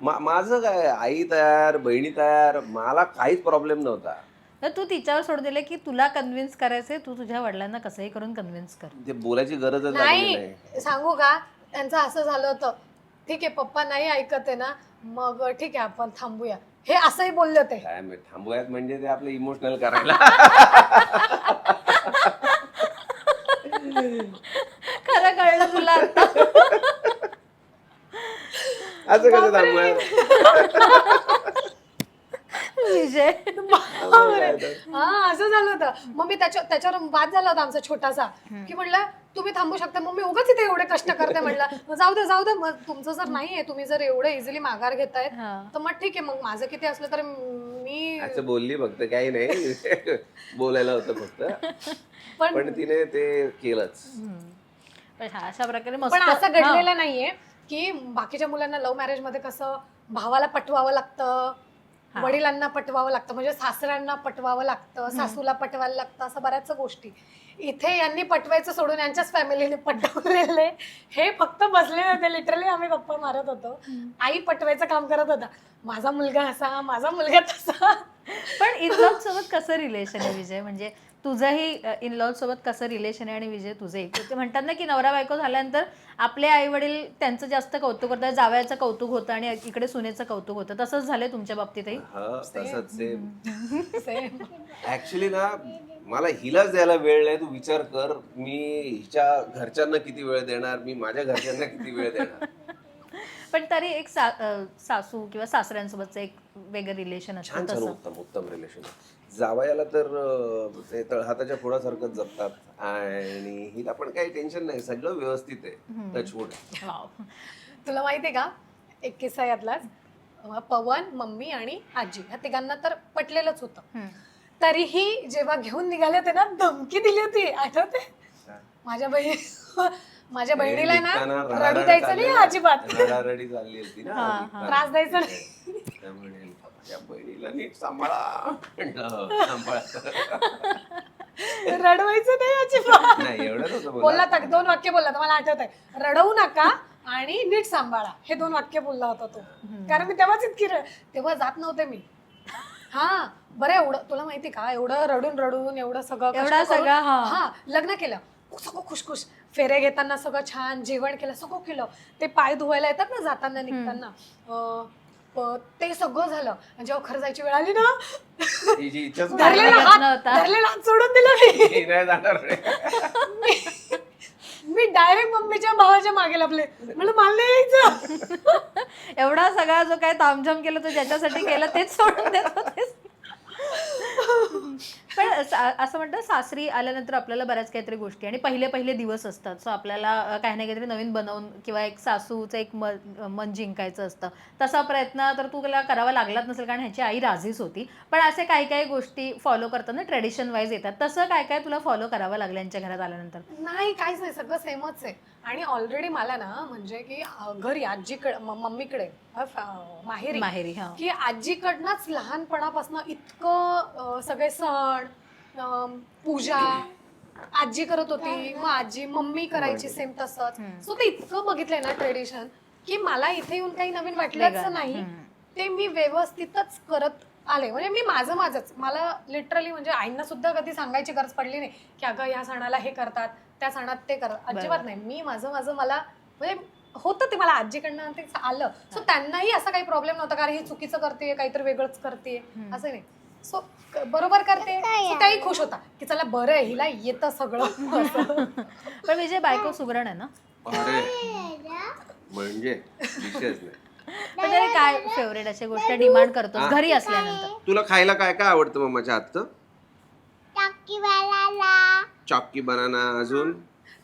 माझं काय, आई तयार, बहिणी तयार, मला काहीच प्रॉब्लेम नव्हता. तर तू तिच्यावर सोडून दिले की तुला कन्व्हिन्स करायचंय, तू तुझ्या वडिलांना कसंही करून कन्व्हिन्स कर. ते बोलायची गरजच नाही. सांगू का त्यांचं असं झालं होतं, ठीक आहे पप्पा नाही ऐकत आहे ना, मग ठीक आहे आपण थांबूया, हे असंही बोलले होते. काय थांबूयात म्हणजे ते आपलं इमोशनल करायला. खरं कळलं तुला आता? असं कसं थांबूयात विजय? हा असं झालं होतं. मग मी त्याच्यावर वाद झाला होता आमचा छोटासा की म्हटलं तुम्ही थांबू शकता, मग मी उगाच इथे एवढे कष्ट करते. म्हटलं जाऊ दे मग तुमचं जर नाहीये, तुम्ही जर एवढं इझिली माघार घेतायत तर मग ठीक आहे, मग माझं किती असलं तर मी असं बोलली फक्त, काही नाही बोलायला होतं फक्त. पण तिने ते केलंच. अशा प्रकारे पण असं घडलेलं नाहीये की बाकीच्या मुलांना लव्ह मॅरेज मध्ये कसं भावाला पटवावं लागतं, वडिलांना पटवावं लागतं, म्हणजे सासऱ्यांना पटवावं लागतं, सासूला पटवायला लागतं, असं बऱ्याच गोष्टी. इथे यांनी पटवायचं सोडून यांच्याच फॅमिलीने पटवलेले. हे फक्त बसले होते, लिटरली आम्ही गप्पा मारत होतो. आई पटवायचं काम करत होता, माझा मुलगा असा, माझा मुलगा तसा. पण इनलॉ सोबत कसं रिलेशन आहे विजय? म्हणजे तुझंही इनलॉ सोबत कसं रिलेशन आहे आणि विजय तुझंही? ते म्हणतात ना की नवरा बायको झाल्यानंतर आपले आई वडील त्यांचं जास्त कौतुक करतात, जावयाचं कौतुक होतं आणि इकडे सुनेचं कौतुक होतं. तसंच झालंय तुमच्या बाबतीतही? तसंच सेम. ऍक्च्युली ना मला हिलाच द्यायला वेळ नाही. तू विचार कर, मी हिच्या घरच्यांना किती वेळ देणार, मी माझ्या घरच्यांना किती वेळ देणार. पण तरी एक सासू किंवा सासऱ्यांसोबतचं एक वेगळं रिलेशन असतं. छान उत्तम रिलेशन. जावयाला तर ते तळहाताच्या फोडासारखंच जपतात आणि हिला पण काही टेन्शन नाही, सगळं व्यवस्थित आहे. टचवूड. तुला माहितीये का एक किस्सा यातलाच, पवन, मम्मी आणि आजी ह्या तिघांना तर पटलेलंच होतं. तरीही जेव्हा घेऊन निघाले होते ना, धमकी दिली होती, आठवते? माझ्या बहिणीला ना रडू द्यायचं नाही अजिबात, रडारडी चालली होती ना, त्रास द्यायचा नाही. त्या बहिणीला नीट सांभाळा, रडवायचं नाही अजिबात. नाही एवढं बोलला तर 2 वाक्य बोलला तर मला आठवत आहे, रडवू नका आणि नीट सांभाळा, हे 2 वाक्य बोलला होता तो. कारण मी तेव्हाच तेव्हा जात नव्हते मी. हा बरं, एवढं तुला माहिती का, एवढं रडून एवढं सगळं हा लग्न केलं, सगळं खुशखुश, फेरे घेताना सगळं छान, जेवण केलं, सगळं केलं. ते पाय धुवायला येतात ना जाताना निघताना, शपथ ते सगळं झालं आणि जेव्हा खरं जायची वेळ आली ना हिची इच्छाच धरलेला हात सोडून दिला नाही जाणार रे. मी डायरेक्ट मम्मीच्या भावाच्या मागे लपले, म्हणलं मला नाही यायचं. एवढा सगळा जो काय तामझाम केलं तो ज्याच्यासाठी केलं तेच सोडून देत होतेस. पण असं म्हणतात सासरी आल्यानंतर आपल्याला बऱ्याच काहीतरी गोष्टी आणि पहिले पहिले दिवस असतात, सो आपल्याला काही ना काहीतरी नवीन बनवून किंवा एक सासूचं एक मन जिंकायचं असतं. तसा प्रयत्न तर तुला करावा लागलाच नसेल कारण ह्याची आई राजीच होती, पण असे काही काही गोष्टी फॉलो करताना ट्रेडिशन वाईज येतात, तसं काय काय तुला फॉलो करावं लागलं यांच्या घरात आल्यानंतर? नाही काहीच नाही, सगळं सेमच आहे. आणि ऑलरेडी मला ना म्हणजे की घरी आजीकडे मम्मीकडे माहेरी हा की आजीकडनंच लहानपणापासून इतकं सगळे सण पूजा आजी करत होती, मग आजी मम्मी करायची सेम तसंच. सो ते इतकं बघितलंय ना ट्रेडिशन की मला इथे येऊन काही नवीन वाटलंच नाही. ते मी व्यवस्थितच करत आले, म्हणजे मी माझंच मला लिटरली म्हणजे आईंना सुद्धा कधी सांगायची गरज पडली नाही की अगं या सणाला हे करतात त्या सणात ते करतात, अजिबात नाही. मी माझं मला म्हणजे होतं ते मला आजीकडनं ते आलं. सो त्यांनाही असा काही प्रॉब्लेम नव्हता कारण ही चुकीचं करते काहीतरी वेगळंच करते असं नाही. सो बरोबर करते, त्याही खुश होता की चला बरं आहे हिला येतं सगळं. पण विजय बायको सुगरण आहे ना? म्हणजे विषयच नाही. म्हणजे काय फेवरेट अशा गोष्टी डिमांड करतोस घरी असल्यानंतर? तुला खायला काय काय आवडतं मम्माच्या हातचं? चॉकी बनाना. अजून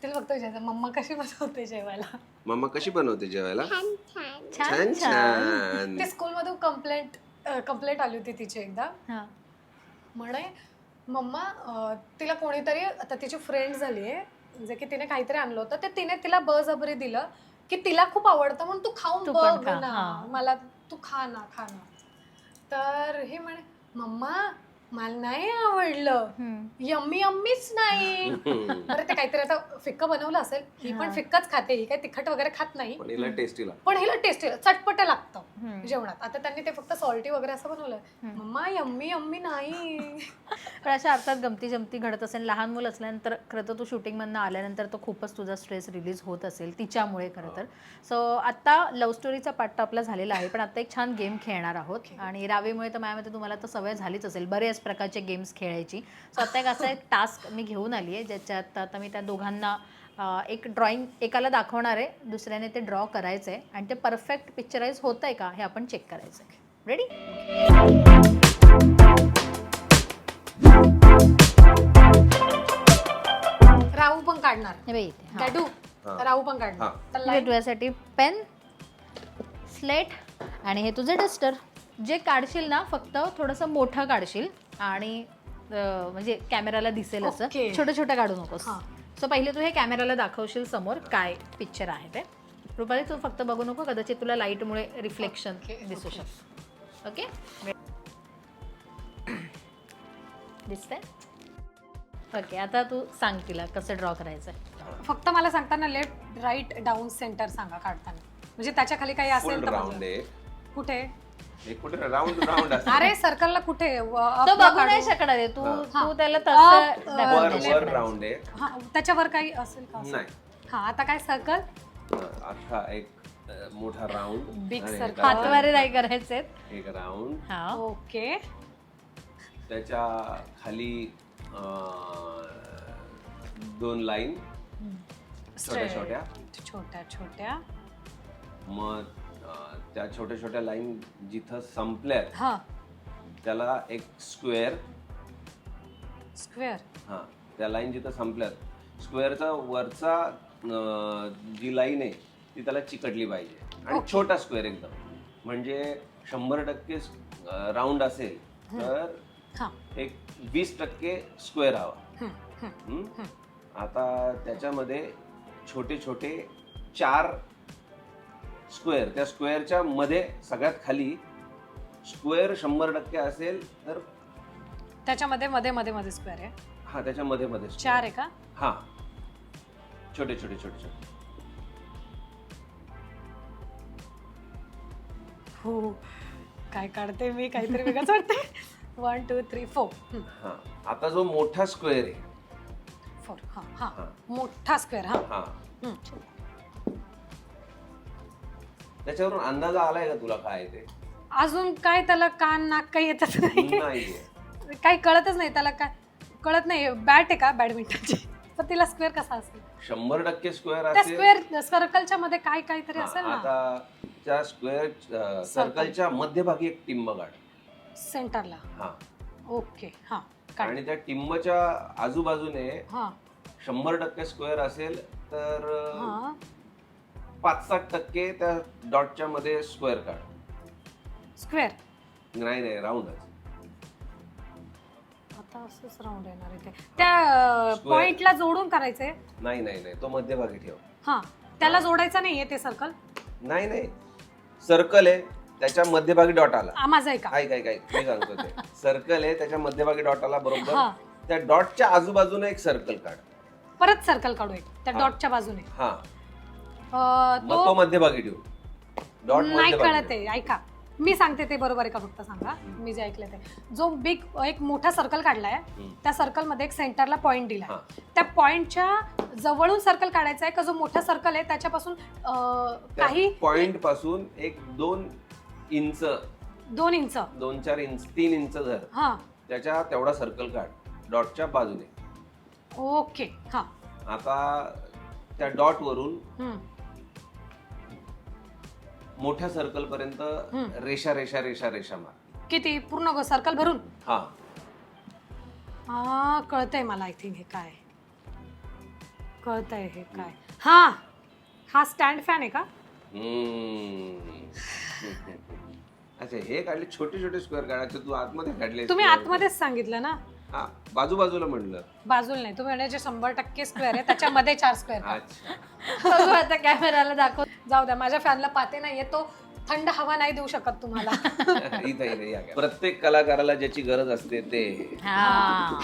तिला फक्त विचारायचं मम्मा कशी बनवते जेवायला. मम्मा कशी बनवते जेवायला? छान छान. ते स्कूलमधून कंप्लेंट आली होती तिची एकदा, म्हणे मम्मा तिला कोणीतरी आता तिची फ्रेंड झाली आहे म्हणजे की तिने काहीतरी आणलं होतं ते तिने तिला बळजबरी दिलं की तिला खूप आवडतं म्हणून तू खाऊन बघ ना, मला तू खा ना. तर हे म्हणे मम्मा मला नाही आवडलं, यम्मीच नाही. बरं ते काहीतरी आता फिक्क बनवलं असेल, ही पण फिक्कच खाते, ही काही तिखट वगैरे खात नाही, पण हिला टेस्टी चटपट लागतं जेवणात. आता त्यांनी ते फक्त सॉल्टी वगैरे असं बनवलं, मम्मा यम्मी नाही. पण अशा अर्थात गमती जमती घडत असेल. लहान मुलं असल्यानंतर खरं तर तू शूटिंगमधनं आल्यानंतर तो खूपच तुझा स्ट्रेस रिलीज होत असेल तिच्यामुळे खरं तर. सो आता लव्ह स्टोरीचा पार्ट आपला झालेला आहे, पण आता एक छान गेम खेळणार आहोत आणि रावेमुळे तर माझ्यामध्ये तुम्हाला तर सवय झालीच असेल बरेच प्रकारचे गेम्स खेळायची. सो आता एक असा एक टास्क मी घेऊन आली आहे ज्याच्यात आता मी त्या दोघांना एक ड्रॉइंग एकाला दाखवणार आहे, दुसऱ्याने ते ड्रॉ करायचं आहे आणि ते परफेक्ट पिक्चराइज होतं आहे का हे आपण चेक करायचं आहे. रेडी? राहू पण काढणार, डॅडू राहू पण काढणार. तुझ्यासाठी पेन, स्लेट आणि हे तुझं डस्टर. जे काढशील ना फक्त थोडंसं मोठं काढशील आणि म्हणजे कॅमेराला दिसेल असं, छोटं छोटं काढू नकोस. सो पहिले तू हे कॅमेराला दाखवशील समोर काय पिक्चर आहे ते. रुपाली तू फक्त बघू नको, कदाचित तुला लाईटमुळे रिफ्लेक्शन दिसू शकतं. ओके दिसतंय? ओके आता तू सांग तिला कसं ड्रॉ करायचं. फक्त मला सांगताना लेफ्ट राईट डाऊन सेंटर सांगा काढताना, म्हणजे त्याच्या खाली काही असेल तर. कुठे राऊंड अरे सर्कलला कुठे तो बघू नाही शकणार आहे तू त्याला तसं राऊंड आहे. त्याच्यावर काही असेल का? नाही. हा आता काय सर्कल अख्खा एक मोठा राऊंड, बिग सर्कल, हातवारे नाही करायचे एक राऊंड. ओके. त्याच्या खाली 2 लाईन छोट्या छोट्या. मग त्या छोट्या छोट्या लाईन जिथं संपल्यात त्याला एक स्क्वेअर. हा त्या लाईन जिथं संपल्यात स्क्वेअरचा वरचा जी लाईन आहे ती त्याला चिकटली पाहिजे आणि छोटा स्क्वेअर एकदम, म्हणजे 100% राऊंड असेल तर एक 20% स्क्वेअर हवा. आता त्याच्यामध्ये छोटे छोटे 4 स्क्वेअर, त्या स्क्वेअरच्या मध्ये सगळ्यात खाली स्क्वेअर 100% असेल तर त्याच्यामध्ये मध्ये स्क्वेअर आहे. हा त्याच्या मध्ये 4 आहे का? हा छोटे छोटे छोटे छोटे. हो काय काढते मी, काहीतरी वेगळंच वाटते. 1 2 3 4. हा आता जो मोठा स्क्वेअर आहे 4. हा मोठा स्क्वेअर. हा त्याच्यावरून अंदाज आलाय का तुला काय ते? अजून काय त्याला कान नाक काही येतच नाही नाहीये. काही कळतच नाही त्याला, काय कळत नाही. बॅट आहे का बॅडमिंटनची, पण तिला स्क्वेअर कसा असेल? 100% स्क्वेअर त्या असेल. स्क्वेअर सर्कलच्या मध्ये काय काहीतरी असेल ना. आता त्या स्क्वेअर सर्कलच्या मध्यभागी एक टिंब काढ सेंटरला. हा. ओके. हा. आणि त्या टिंबच्या आजूबाजूने हा. 100% स्क्वेअर असेल तर हा. 5-7% त्या डॉटच्या मध्ये स्क्वेअर काढ. स्क्वेअर नाही राऊंडच. आता असंच राऊंड येणार इथे. त्या पॉइंटला जोडून करायचंय. नाही तो मध्यभागी ठेव. हा. त्याला जोडायचं नाहीये ते सर्कल. नाही सर्कल आहे त्याच्या मध्यभागी डॉट आला. माझा आहे का? काय मी सांगतो ते. सर्कल आहे त्याच्या मध्यभागी डॉट आला बरोबर. हा. त्या डॉटच्या आजूबाजूने एक सर्कल काढ. परत सर्कल काढू एक त्या हा. डॉटच्या बाजूने. हा. मग तो मध्यभागी ठेव. डॉट नाही मध्यभागी कळत ठेव. आहे. ऐका, मी सांगते ते बरोबर आहे का फक्त सांगा. मी जे ऐकलं ते, जो बिग एक मोठा सर्कल काढलाय त्या सर्कल मध्ये एक सेंटरला पॉइंट दिलाय. हा. त्या पॉइंटच्या जवळून सर्कल काढायचा आहे का जो मोठा सर्कल आहे त्याच्यापासून काही पॉइंट पासून एक 2 इंच 2 इंच 2-4 इंच 3 इंच धर. हा. त्याच्या तेवढा सर्कल काढ डॉटच्या बाजूने. ओके. हा. आता त्या डॉट वरून हम्म. मोठ्या सर्कल पर्यंत रेषा मार. किती? पूर्ण सर्कल भरून? हा. हा. कळतंय मला. आय थिंक हे काय कळतंय. हे काय? हा स्टँड फॅन आहे का? अच्छा, हे काढले छोटे स्क्वेअर काढायचे. तू आतमध्ये काढले. तुम्ही आतमध्येच सांगितलं ना. हा, बाजूला म्हणलं. बाजूला नाही, तुम्ही म्हणायचे 100% स्क्वेअर आहे त्याच्यामध्ये 4 स्क्वेअर. अच्छा. बघू आता कॅमेराला दाखव. जाऊ द्या, माझ्या फॅनला पाते नाहीये, तो थंड हवा नाही देऊ शकत तुम्हाला. इथे या. प्रत्येक कलाकाराला ज्याची गरज असते ते.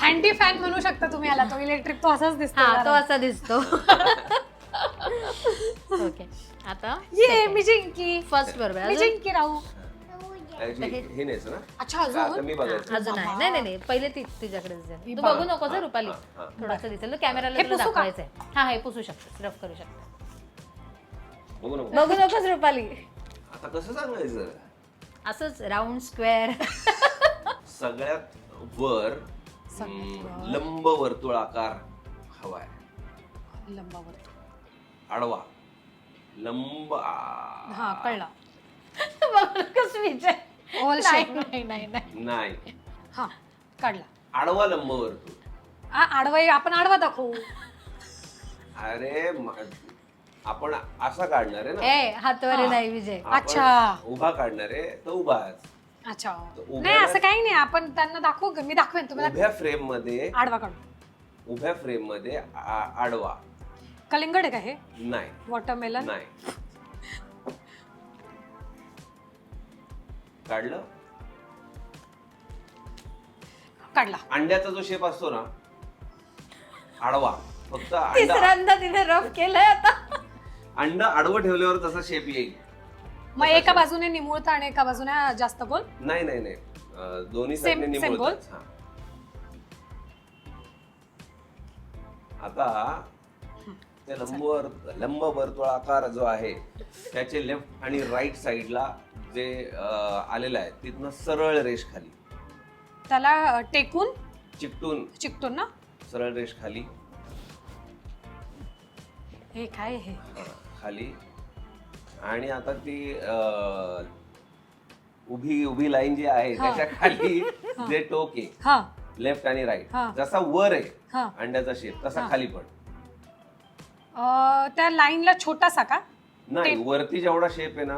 हँडी फॅन म्हणू शकता तुम्ही याला. तो इलेक्ट्रिक, तो असाच दिसतो. हा, तो असा दिसतो. ओके. आता ये मी जिंकी. फर्स्ट बरोबर. मी अजून जिंकी राहू. हे नाहीच ना. अच्छा, आता अजून मी बघायचं. अजून नाही पहिले तिच्याकडे दिसेल. तू बघ. बघू नको रुपाली. हा. थोडंसं दिसेल. कॅमेराला हे तुला पुसू का? दाखवायचंय. हा, हे पुसू शकतो, रफ करू शकतो. बघू नको. बघू नकोस रुपाली. आता कसं सांगायचं? असंच राऊंड स्क्वेअर. सगळ्यात वर लंब वर्तुळाकार हवाय. लंबावर. आडवा लंब. हा, कळलं. बघू नकोस विजय. All shape. नाही. हा, काढला. आडवा लंब वर्तुळ. आडवा. आपण आडवा दाखवू. अरे आपण असा काढणार आहे ना. ए, हातवारे नाही विजय. आपण अच्छा. उभा काढणार आहे तर उभाच. अच्छा. उभ्या नाही, असं काही नाही. आपण त्यांना दाखवू. मी दाखवेन तुम्हाला. उभ्या फ्रेम मध्ये आडवा काढू. उभ्या फ्रेम मध्ये आडवा. कलिंगड आहे का हे? नाही. वॉटरमेलन? नाही. काढलं. काढला. अंड्याचा जो शेप असतो ना आडवा, फक्त अंडा तिसऱ्यांदा तिने रफ केलंय आता. अंड आडवं ठेवल्यावर तसा शेप येईल. मग एका बाजूने निमुळता आणि एका बाजूने जास्त गोल? नाही दोन्ही Same- साईडने same निमुळतात. हा. आता ते लंब वर्तुळाकार जो आहे त्याचे लेफ्ट आणि राईट साईडला जे आलेलं आहे तिथनं सरळ रेष खाली, त्याला टेकून चिकटून ना सरळ रेष खाली. हे काय हे? खाली. आणि आता ती उभी लाईन जी आहे त्याच्या खाली जे टोक आहे हा, लेफ्ट आणि राईट, हा. जसा वर आहे हा. अंड्याचा शेप तसा हा. खाली पण. त्या लाईनला छोटासा का? नाही, वरती जेवढा शेप आहे ना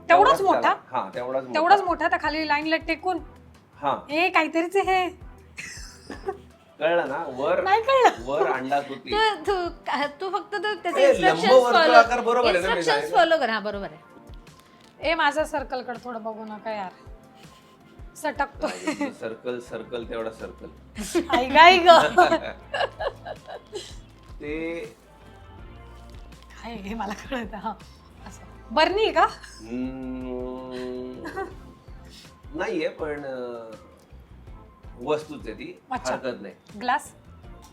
तेवढाच मोठा? त्याला- हा, तेवढाच मोठा. त्या खाली लाईनला टेकून. हा, हे काहीतरीच हे. कळलं ना. नाही कळलं. वर अंडा तुती. तू फक्त त्याचे ए, इन्स्ट्रक्शन्स लंबवर्तुळाकार बरोबर आहे ना, मी इन्स्ट्रक्शन्स सांगितलं. फॉलो कर. हा, बरोबर आहे. ए, माझा सर्कल कडे थोडं बघू नका यार, सटकतो. सर्कल तेवढा सर्कल. आई ग. ते काय हे मला कळत. हा, असं बर्नी आहे का? नाहीये पण वस्तूच आहे ती. अच्छा. हरकत नाही. ग्लास?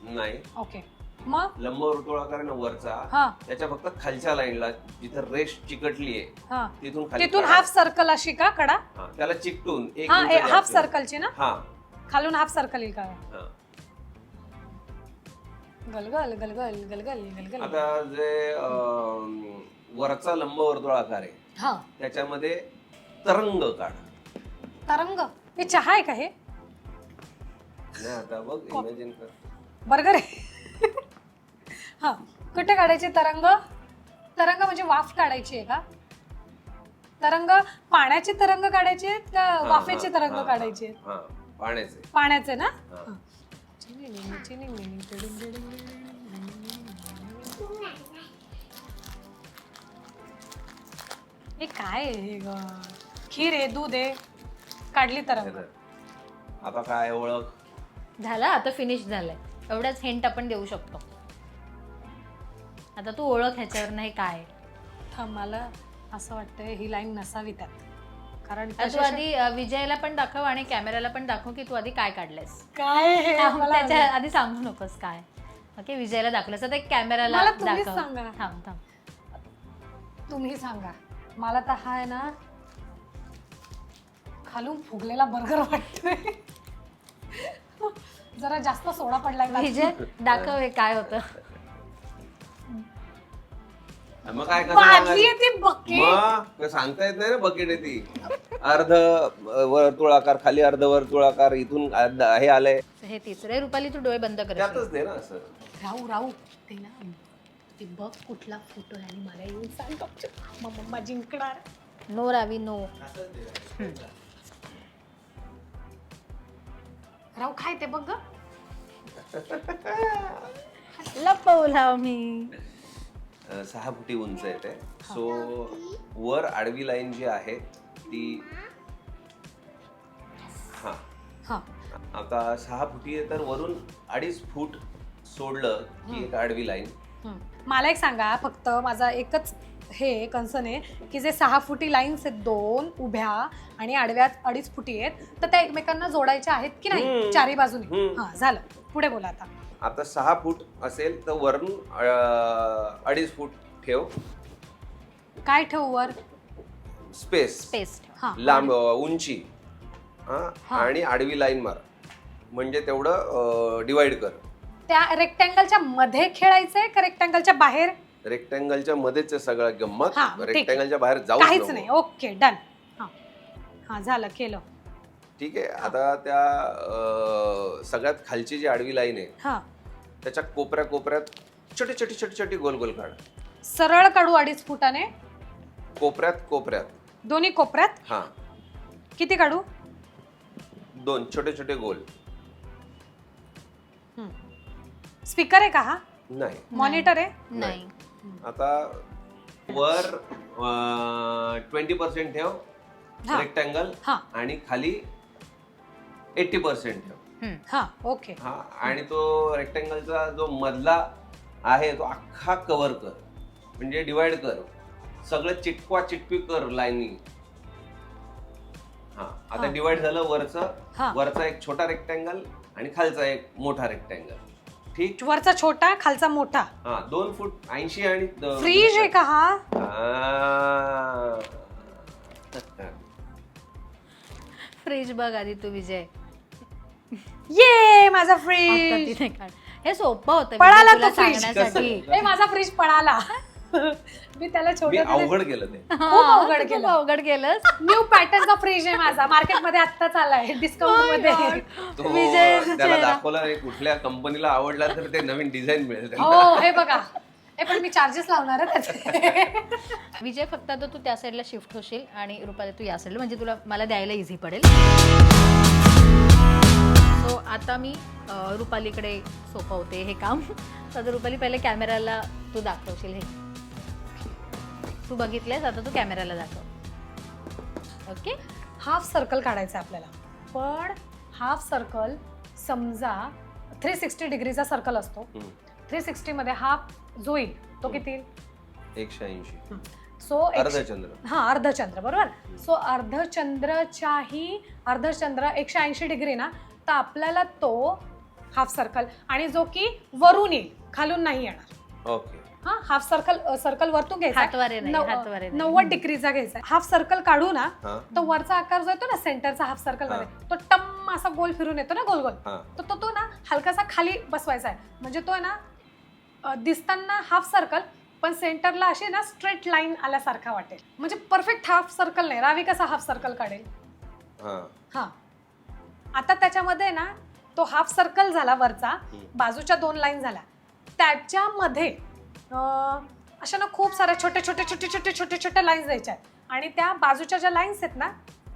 नाही. ओके. मग लंबवर्तुळाकार आहे ना वरचा, हा त्याच्या फक्त खालच्या लाईनला जिथं रेष चिकटली आहे हा तिथून खाली तिथून काढा. हाफ सर्कल अशी का कडा? हा, त्याला चिकटून एक हा इंच हाफ जास्त. सर्कलची ना, हा खालून हाफ सर्कल येईल का? हा. गलगल गलगल गलगल गलगल. आता जे वरचा लंबवर्तुळाकार आहे हा त्याच्यामध्ये तरंग काढ. तरंग हे चहा आहे का? हे नाही आता बघ इमॅजिन कर. बर्गर आहे. हा कुठे काढायचे तरंग? तरंग म्हणजे वाफ काढायची आहे का? तरंग पाण्याचे तरंग काढायचे आहेत का हा, वाफेचे हा, तरंग हा, काढायचे आहेत? हा पाण्याचे. पाण्याचे ना? हा. हा. हे काय आहे हे ग? खीर आहे, दूध आहे, काढली तरंग. आता काय ओळख? झालं आता फिनिश झालंय. एवढाच हिंट आपण देऊ शकतो. आता तू ओळख ह्याच्यावर नाही काय. मला असं वाटतंय ही लाईन नसावी त्यात, कारण तू आधी विजयला पण दाखव आणि कॅमेराला पण दाखव की तू आधी काय काढलंयस. काय हे मला त्याच्या आधी सांगू नकोस काय. ओके विजयला दाखवलंस आता कॅमेराला मला तुम्हीच दाखव. सांगा. थांब थांब. तुम्ही सांगा. मला तर हा आहे ना खालून फुगलेला बर्गर वाटतोय. जरा जास्त सोडा पडलाय का? विजय दाखव हे काय होतं. मग काय बादली आहे ती बकेट. मग सांगता येत नाही ना बकेट आहे ती. अर्ध वर्तुळाकार खाली अर्ध वर्तुळाकार इथून हे आलंय हे तिसरे. रुपाली तू डोळे बंद कर. त्यातच दे ना असं. राहू राहू ते ना ते बघ कुठला फोटो आहे आणि मला येऊन सांग. मग मम्मा जिंकणार. No Ravi no. राहू काय ते बघ ग. लपवला मी. 6 फुटी उंच आहे ते. सो वर आडवी लाईन जी आहे ती हा हा आता 6 फुटी आहे तर वरून 2.5 फूट सोडलं की एक आडवी लाईन. मला एक सांगा फक्त, माझा एकच हे कन्सर्न आहे की जे 6 फुटी लाईन्स आहेत 2 उभ्या आणि आडव्यात 2.5 फुटी आहेत, तर त्या एकमेकांना जोडायच्या आहेत की नाही चारी बाजूने? हा झालं, पुढे बोला आता. आता 6 फूट असेल तर वरून 2.5 फूट ठेव. काय ठेवू वर? Space paste. हा लांब उंची. हा आणि आडवी लाईन मार म्हणजे तेवढं डिवाइड कर. त्या रेक्टँगलच्या मध्ये खेळायचंय का रेक्टँगलच्या बाहेर? रेक्टँगलच्या मध्येच आहे सगळं गंमत. हा, ठीक आहे. रेक्टँगलच्या बाहेर जाऊ काहीच नाही. Okay done. हा हा झालं, केलं. ठीक आहे. आता त्या सगळ्यात खालची जी आडवी लाईन आहे हा त्याच्या कोपऱ्या कोपऱ्यात छोटी छोटी गोल गोल काढ. सरळ काढू 2.5 फुटाने? कोपऱ्यात कोपऱ्यात दोन्ही कोपऱ्यात? हा किती काढू? 2 छोटे छोटे गोल. स्पीकर आहे का हा? नाही मॉनिटर आहे? नाही. आता वर 20% ठेव हा. रेक्टँगल हा आणि खाली 80% ठेव. हा ओके. हा आणि तो रेक्टँगलचा जो मधला आहे तो अख्खा कव्हर कर म्हणजे डिवाइड कर. सगळं चिटकवा चिटकवी कर लाईनी. हा आता हा. डिवाइड झालं. वरचं हा. वरचा एक छोटा रेक्टँगल आणि खालचा एक मोठा रेक्टँगल. ठीक. वरचा छोटा खालचा मोठा. हा 2 फूट 80 आणि फ्रीज आहे का हा? फ्रीज बघ आधी तू विजय. ये माझा आता फ्रीज तिने काढ. हे सोपं होतं पळाला विजय तुला तो फ्रीज. सांगण्यासाठी. ए माझा फ्रीज पळाला. मी त्याला मी छोटं अवघड केलं ते. खूप अवघड खूप केलं. अवघड केलंस. न्यू पॅटर्नचा फ्रीज आहे माझा, मार्केटमध्ये आत्ताच आलाय डिस्काउंट मध्ये. तो विजय त्याला चेहरा. दाखवला नाही कुठल्या कंपनीला आवडला तर ते नवीन डिझाईन मिळेल त्याला. हो हे बघा. पण मी चार्जेस लावणार आहे त्याचे. विजय फक्त आता तू त्या साईडला शिफ्ट होशील आणि रुपाली तू या साईडला, म्हणजे तुला मला द्यायला इझी पडेल. सो आता मी रुपालीकडे सोपवते हे काम. तर रुपाली पहिले कॅमेराला तू दाखवशील हे. तू बघितलेस, आता तू कॅमेराला दाखव. ओके. हाफ सर्कल काढायचं आपल्याला, पण हाफ सर्कल समजा 360 डिग्रीचा सर्कल असतो. 360 मध्ये हाफ जो येईल तो किती? 180. सो अर्धचंद्र. हा अर्धचंद्र बरोबर. सो अर्धचंद्र 180 डिग्री ना, तर आपल्याला तो हाफ सर्कल आणि जो की वरून येईल खालून नाही येणार. ओके. हा, हाफ सर्कल वरतून हातवारे नाही, घ्यायचा, हातवारे नाही. 90 डिग्रीचा घ्यायचा. हाफ सर्कल काढू ना, हा. तो वरचा आकार जो येतो ना सेंटरचा हाफ सर्कल मध्ये, तो टम असा गोल फिरून येतो ना, गोल गोल, हा. तर तो ना हलकासा खाली बसवायचा आहे. म्हणजे तो आहे ना दिसताना हाफ सर्कल, पण सेंटरला अशी ना स्ट्रेट लाईन आल्यासारखा वाटेल. म्हणजे परफेक्ट हाफ सर्कल नाही. रावी कसा हाफ सर्कल काढेल. हा, आता त्याच्यामध्ये ना तो हाफ सर्कल झाला वरचा, बाजूच्या 2 लाईन झाल्या, त्याच्यामध्ये अशा ना खूप साऱ्या छोटे छोटे छोटे छोटे छोटे छोटे लाईन्स द्यायच्या आहेत. आणि त्या बाजूच्या ज्या लाईन्स आहेत ना,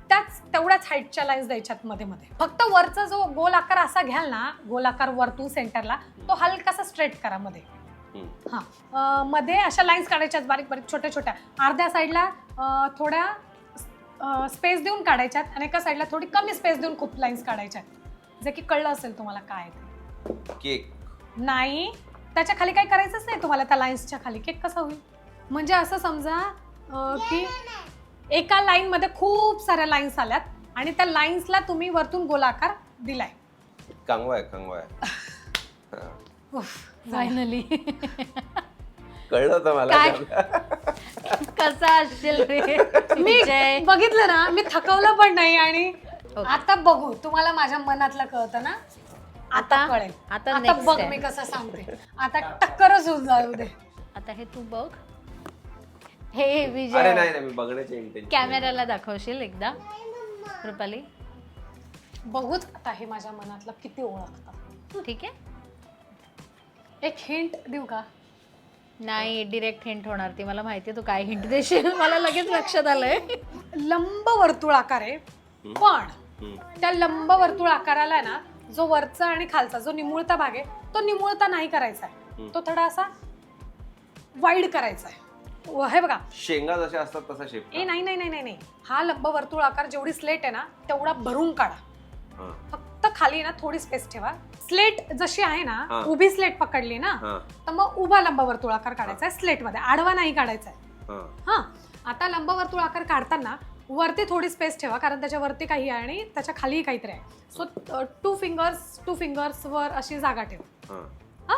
त्याच तेवढ्याच हाईटच्या लाईन्स द्यायच्यात मध्ये मध्ये. फक्त वरचा जो गोल आकार असा घ्याल ना, गोल आकार वरतून सेंटरला, तो हलकासा स्ट्रेट करा मध्ये. हा, मध्ये अशा लाईन्स काढायच्यात बारीक बारीक छोट्या छोट्या. अर्ध्या साईडला थोड्या स्पेस देऊन काढायच्यात आणि एका साईडला थोडी कमी स्पेस देऊन खूप लाईन्स काढायच्यात. जे की कळलं असेल तुम्हाला काय ते. केक नाही, त्याच्या खाली काही करायचंच नाही तुम्हाला. त्या लाईन्सच्या खाली केक कसा होईल? म्हणजे असं समजा की एका लाईन मध्ये खूप साऱ्या लाईन्स आल्यात आणि त्या लाईन्सला तुम्ही वरतून गोलाकार दिलाय. कंगवा आहे. फायनली कळलं होतं मला. कसा असशील रे मी विजय? बघितलं ना, मी थकवलं पण नाही. आणि आता बघू, तुम्हाला माझ्या मनातलं कळतं ना, आता कळेल. आता आता next बघ आहे. मी कसं सांगते. आता टक्करच होऊन जाऊ दे. आता हे तू बघ. हे अरे विजय नाही नाही, मी बघण्याचे इंटेन्शन. कॅमेराला दाखवशील एकदा रुपाली? बघूच आता हे माझ्या मनातलं किती ओळखतं. ठीक आहे. एक हिंट देऊ का? नाही, डिरेक्ट हिंट होणार ती. मला माहितीये तू काय हिंट देशील. मला लगेच लक्षात आलंय. लंब वर्तुळ आकार आहे, पण त्या लंब वर्तुळ आकाराला ना जो वरचा आणि खालचा जो निमुळता भाग आहे, तो निमुळता नाही करायचा आहे. तो थोडा असा वाईड करायचा आहे. हे बघा, शेंगा जशा असतात तसा शेप. नाही नाही नाही नाही नाही, हा लंब वर्तुळ आकार जेवढी स्लेट आहे ना तेवढा भरून काढा. फक्त खाली ना थोडी स्पेस ठेवा. स्लेट जशी आहे ना, उभी स्लेट पकडली ना, तर मग उभा लंब वर्तुळ आकार काढायचा आहे स्लेट मध्ये, आडवा नाही काढायचा आहे. हा, आता लंब वर्तुळ आकार काढताना वरती थोडी स्पेस ठेवा, कारण त्याच्या वरती काही आहे आणि त्याच्या खाली काहीतरी आहे. सो 2 फिंगर्स वर अशी जागा ठेवा. हा,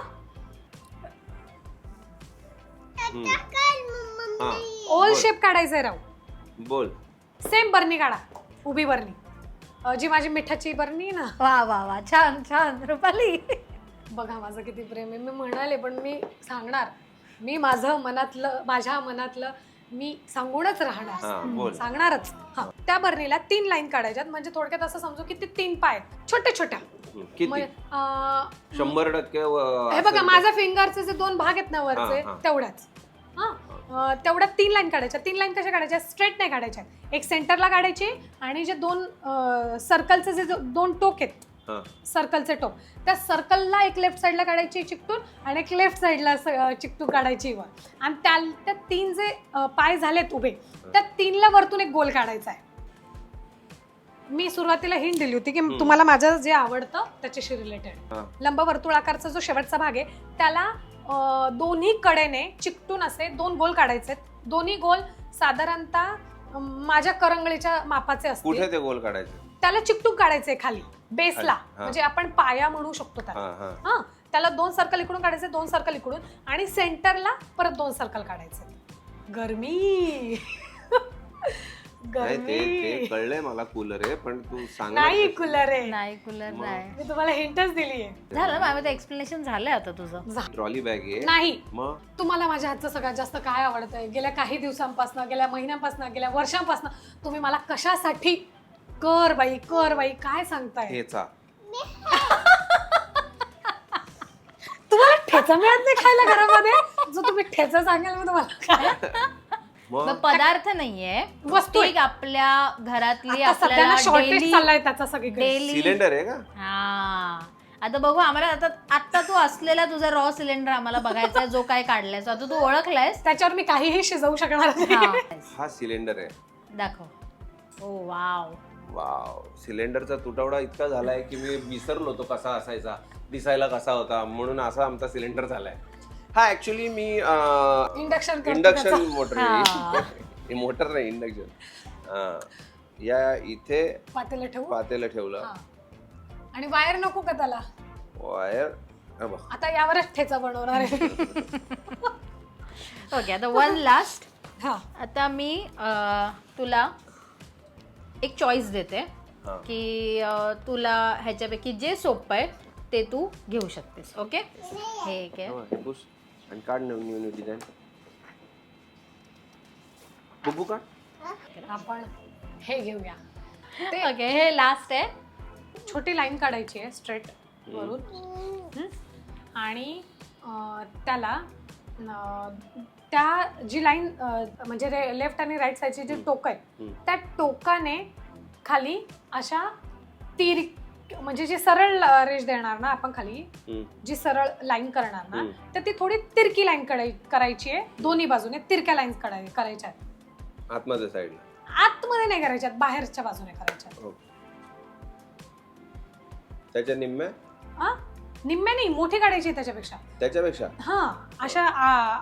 ओल शेप काढायचंय राव. बोल. सेम बरणी काढा, उभी बरणी, जी माझी मिठाची बरणी ना. वा वा वा, छान छान रुपाली. बघा माझं किती प्रेम आहे. मी म्हणाले, पण मी सांगणार. मी माझ्या मनातलं मी सांगूनच राहणार, सांगणारच. हा, त्या बरणीला 3 लाईन काढायच्यात. म्हणजे थोडक्यात असं समजू की ते 3 पाय छोट्या छोट्या. 100% हे बघा, माझ्या फिंगरचे जे 2 भाग आहेत ना वरचे, तेवढ्याच. हा, तेवढ्या 3 लाईन काढायच्या. 3 लाईन कशा काढायच्या? स्ट्रेट नाही काढायच्या. एक सेंटरला काढायची आणि जे 2 सर्कलचे जे 2 टोक आहेत, सर्कलचे टोक, त्या सर्कलला एक लेफ्ट साईडला काढायची चिकटून आणि एक लेफ्ट साईडला चिकटून काढायची वर. आणि त्या 3 जे पाय झालेत उभे, त्या 3ला वरतून एक गोल काढायचा आहे. मी सुरुवातीला हिंट दिली होती की तुम्हाला माझं जे आवडतं त्याच्याशी रिलेटेड. लंब वर्तुळाकारचा जो शेवटचा भाग आहे त्याला दोन्ही कडेने चिकटून असे 2 गोल काढायचे. दोन्ही गोल साधारणतः माझ्या करंगळीच्या मापाचे असतील. कुठे ते गोल काढायचे? त्याला चिकटून काढायचे खाली बेसला, म्हणजे आपण पाया म्हणू शकतो त्याला. हा, त्याला 2 सर्कल इकडून काढायचे, 2 सर्कल इकडून, आणि सेंटरला परत 2 सर्कल काढायचे. गरमी ते कळलंय मला. कूलर आहे, पण तू सांग. नाही कूलर आहे. नाही, कूलर नाही. मी तुम्हाला हिंटच दिलीये. झालं माझं एक्सप्लेनेशन झालंय आता तुझं. ट्रॉली बॅग आहे. नाही, मग तुम्हाला माझ्या हातचं सगळ्यात जास्त काय आवडतंय? गेल्या काही दिवसांपासून, गेल्या महिन्यांपासून, गेल्या वर्षांपासून तुम्ही मला कशासाठी कर बाई काय सांगताय? ठेचा. तुम्हाला ठेचा मिळत नाही खायला घरामध्ये? जो तुम्ही ठेचा सांगाल मी तुम्हाला काय? पदार्थ नाहीये, वस्तू एक आपल्या घरातली सध्या शॉर्टेज आपल्याला चाललाय त्याचा सगळीकडे. सिलेंडर आहे का? हा, आता बघू. आम्हाला आता तू असलेला तुझा रॉ सिलेंडर आम्हाला बघायचा, जो काय काढलाय. आता तू ओळखलायस, त्याच्यावर मी काहीही शिजवू शकणार नाही. हा सिलेंडर आहे. दाखव. ओ वाव वाव. सिलेंडरचा तुटवडा इतका झालाय की मी विसरलो तो कसा असायचा, दिसायला कसा होता, म्हणून असा आमचा सिलेंडर झालाय. हा, ऍक्च्युली मी इंडक्शन मोटर आहे. मोटर नाही, इंडक्शन. या इथे पातेलं ठेवलं. आणि वायर नको का त्याला? वायर अबा. आता यावरच ठेचा बनवणार आहे. ओके, आता वन लास्ट. हा आता मी तुला एक चॉईस देते हा. की तुला ह्याच्यापैकी जे सोपं आहे ते तू घेऊ शकतेस. ओके, हे एक आहे. हो, हे पुस. आणि काढ न्यू डिझाईन. बुबू का? आपण हे घेऊया. ते ओके, हे लास्ट आहे. छोटी लाईन काढायची आहे स्ट्रेट वरून. आणि त्याला त्या जी लाईन म्हणजे लेफ्ट आणि राईट साईडची जी टोक आहे त्या टोकाने खाली अशा म्हणजे जी सरळ रेष देणार ना आपण खाली, जी सरळ लाईन करणार ना, तर ती थोडी तिरकी लाईन करायची आहे. दोन्ही बाजूने तिरक्या लाईन्स करायच्या आहेत. आतमध्ये साईडला? आतमध्ये नाही करायच्यात, बाहेरच्या बाजूने करायच्या. त्याच्या निम्म्या? निम्म्या नाही, मोठी काढायची त्याच्यापेक्षा. त्याच्यापेक्षा? हा, अशा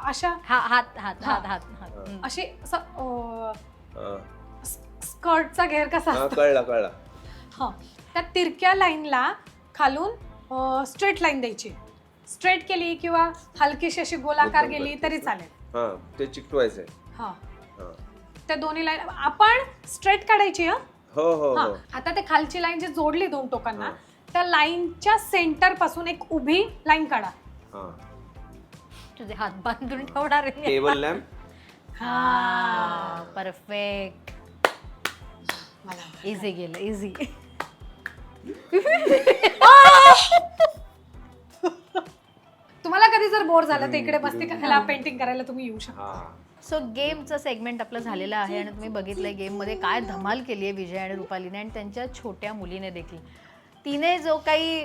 अशा हात हात हात हात अशी स्कर्टचा घेर कसा कळला. हा, त्या तिरक्या लाईनला खालून स्ट्रेट लाईन द्यायची. स्ट्रेट केली किंवा हलकीशी अशी गोलाकार गेली तरी चालेल. हा, ते चिकटवायचंय. हा, त्या दोन्ही लाईन आपण स्ट्रेट काढायची. हो. आता ते खालची लाईन जी जोडली दोन टोकांना, त्या लाईनच्या सेंटर पासून एक उभी लाईन काढा. तुझे हात बांधून ठेवणार आहे. Table lamp. परफेक्ट. इझी गेलं, इझी. तुम्हाला कधी जर बोर झालं तर इकडे मस्ती करायला, पेंटिंग करायला तुम्ही येऊ शकता. सो गेमचं सेगमेंट आपलं झालेलं आहे आणि तुम्ही बघितलंय गेममध्ये काय धमाल केली आहे विजय आणि रुपालीने आणि त्यांच्या छोट्या मुलीने देखील. तिने जो काही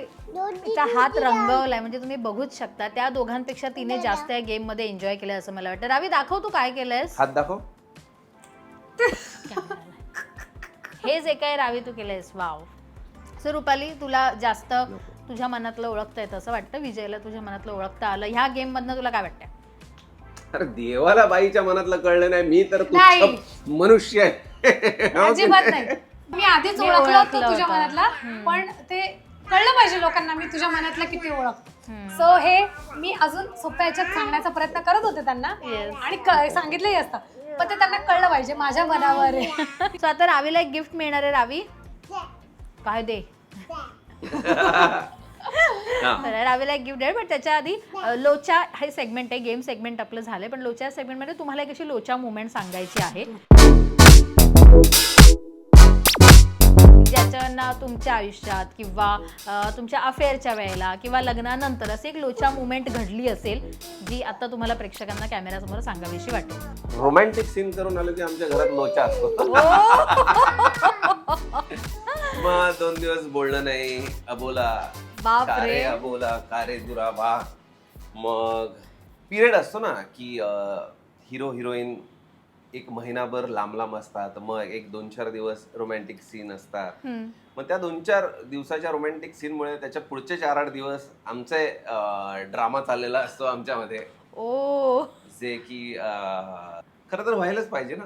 तिचा हात रंगवलाय म्हणजे तुम्ही बघूच शकता, त्या दोघांपेक्षा तिने जास्त या गेम मध्ये एन्जॉय केलंय असं मला वाटतं. रावी, दाखव तू काय केलंयस. हात दाखव. हे जे काय रावी तू केलंयस, वाव. सो रुपाली, तुला जास्त तुझ्या मनातलं ओळखता येतं असं वाटतं. विजयला तुझ्या मनातलं ओळखता आलं. ह्या गेम मधनं तुला काय वाटतं? अरे देवाला बाईच्या मनातलं कळलं नाही. मी तर नाही. मनुष्य आहे. अजिबात नाही. मी आधीच ओळखलं होतं तुझ्या मनातला, पण ते कळलं पाहिजे लोकांना मी तुझ्या मनातला किती ओळखतो. सो हे मी अजून सोप्या याच्यात सांगण्याचा प्रयत्न करत होते त्यांना आणि सांगितलंही असतं, पण ते त्यांना कळलं पाहिजे माझ्या मनावर आहे. सो आता रावीला एक गिफ्ट मिळणार आहे. रावी, काय दे. तर रावीला एक गिफ्ट आहे. पण त्याच्या आधी लोचा हे सेगमेंट आहे, गेम सेगमेंट आपलं झालंय, पण लोचा सेगमेंटमध्ये तुम्हाला एक अशी लोचा मुवमेंट सांगायची आहे ज्याच्यानं तुमच्या आयुष्यात किंवा तुमच्या अफेअरच्या वेळेला किंवा लग्नानंतर असे एक लोचा मुवमेंट घडली असेल जी आता तुम्हाला प्रेक्षकांना कॅमेऱ्यासमोर सांगावीशी वाटेल. रोमॅन्टिक सीन करून आलो की आमच्या घरात लोचा असतो. मग 2 दिवस बोलणं नाही. अबोला कारे अबोला कारे दुराबा. मग पिरियड असतो ना की हिरो हिरोईन एक महिनाभर लांब असतात, मग एक 2-4 दिवस रोमॅन्टिक सीन असतात. मग त्या 2-4 दिवसाच्या रोमॅन्टिक सीन मुळे त्याच्या पुढचे 4-8 दिवस आमचे ड्रामा चाललेला असतो आमच्यामध्ये. जे की खरं तर व्हायलाच पाहिजे ना.